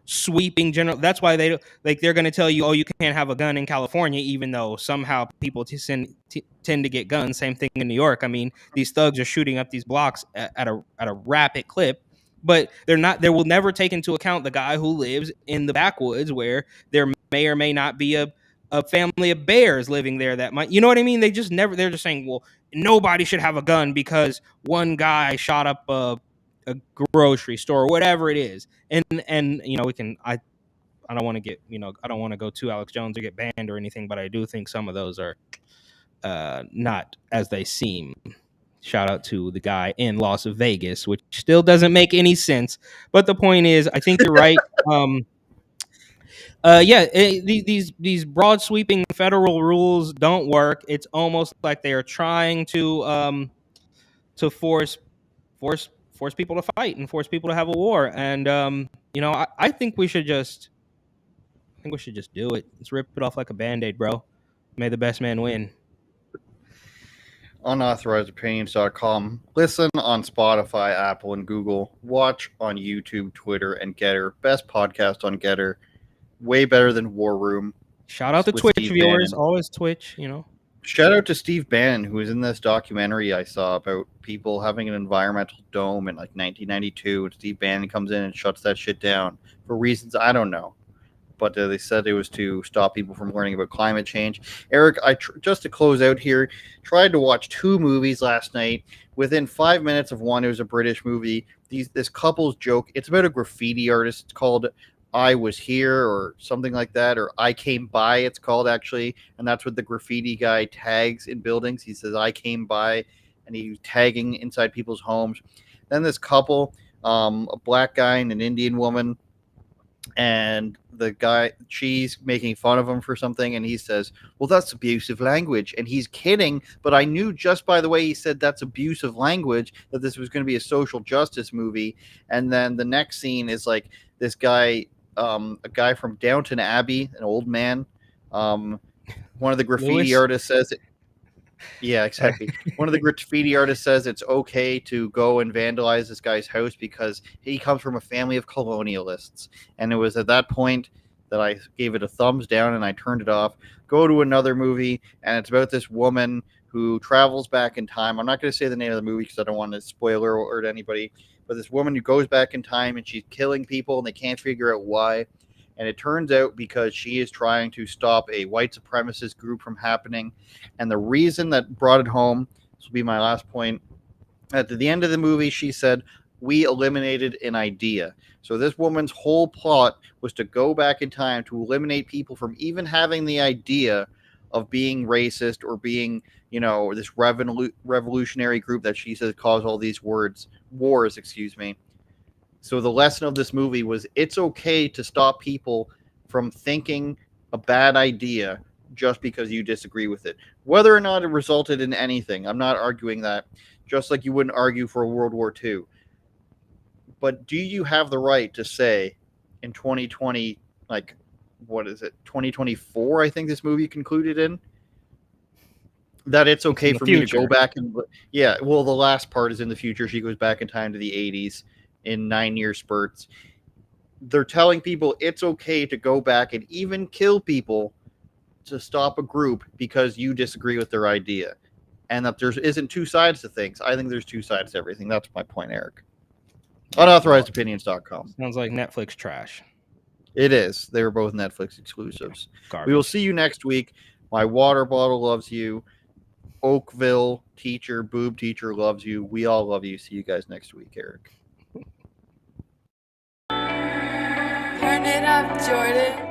sweeping general. That's why they're going to tell you, oh, you can't have a gun in California, even though somehow people tend to get guns. Same thing in New York. I mean, these thugs are shooting up these blocks at a rapid clip, but they will never take into account the guy who lives in the backwoods where there may or may not be a family of bears living there that might, you know what I mean? They're just saying, well, nobody should have a gun because one guy shot up a grocery store or whatever it is. And we can, I don't want to get, I don't want to go to Alex Jones or get banned or anything, but I do think some of those are not as they seem. Shout out to the guy in Las Vegas, which still doesn't make any sense. But the point is, I think you're right. These broad sweeping federal rules don't work. It's almost like they are trying to force people to fight and force people to have a war. And I think we should just do it. Let's rip it off like a Band-Aid, bro. May the best man win. UnauthorizedOpinions.com. Listen on Spotify, Apple, and Google. Watch on YouTube, Twitter, and Getter. Best podcast on Getter. Way better than War Room. Shout out to Twitch Steve viewers. Bannon. Always Twitch, Shout out to Steve Bannon, who was in this documentary I saw about people having an environmental dome in like 1992. And Steve Bannon comes in and shuts that shit down for reasons I don't know. but they said it was to stop people from learning about climate change. Eric, just to close out here, tried to watch 2 movies last night. Within 5 minutes of one, it was a British movie. This couple's joke. It's about a graffiti artist. It's called I Was Here or something like that, or I Came By, it's called actually. And that's what the graffiti guy tags in buildings. He says, I came by, and he's tagging inside people's homes. Then this couple, a black guy and an Indian woman, and the guy, she's making fun of him for something, and he says, well, that's abusive language. And he's kidding, but I knew just by the way he said that's abusive language that this was going to be a social justice movie. And then the next scene is like this guy, a guy from Downton Abbey, an old man. One of the graffiti artists says it. Yeah, exactly. One of the graffiti artists says it's okay to go and vandalize this guy's house because he comes from a family of colonialists. And it was at that point that I gave it a thumbs down and I turned it off. Go to another movie, and it's about this woman who travels back in time. I'm not going to say the name of the movie because I don't want to spoiler alert anybody. But this woman who goes back in time and she's killing people and they can't figure out why. And it turns out because she is trying to stop a white supremacist group from happening. And the reason that brought it home, this will be my last point, at the end of the movie, she said, we eliminated an idea. So this woman's whole plot was to go back in time to eliminate people from even having the idea of being racist or being, you know, this revolutionary group that she says caused all these wars. So the lesson of this movie was it's okay to stop people from thinking a bad idea just because you disagree with it. Whether or not it resulted in anything, I'm not arguing that, just like you wouldn't argue for a World War II. But do you have the right to say in 2020, like, what is it, 2024, I think this movie concluded in, that it's okay for me to go back and, yeah, well, the last part is in the future. She goes back in time to the 80s. In 9-year spurts. They're telling people it's okay to go back and even kill people to stop a group because you disagree with their idea. And that there isn't 2 sides to things. I think there's 2 sides to everything. That's my point, Eric. UnauthorizedOpinions.com. Sounds like Netflix trash. It is. They were both Netflix exclusives. Garbage. We will see you next week. My water bottle loves you. Oakville teacher, boob teacher loves you. We all love you. See you guys next week, Eric. Turn it up, Jordan.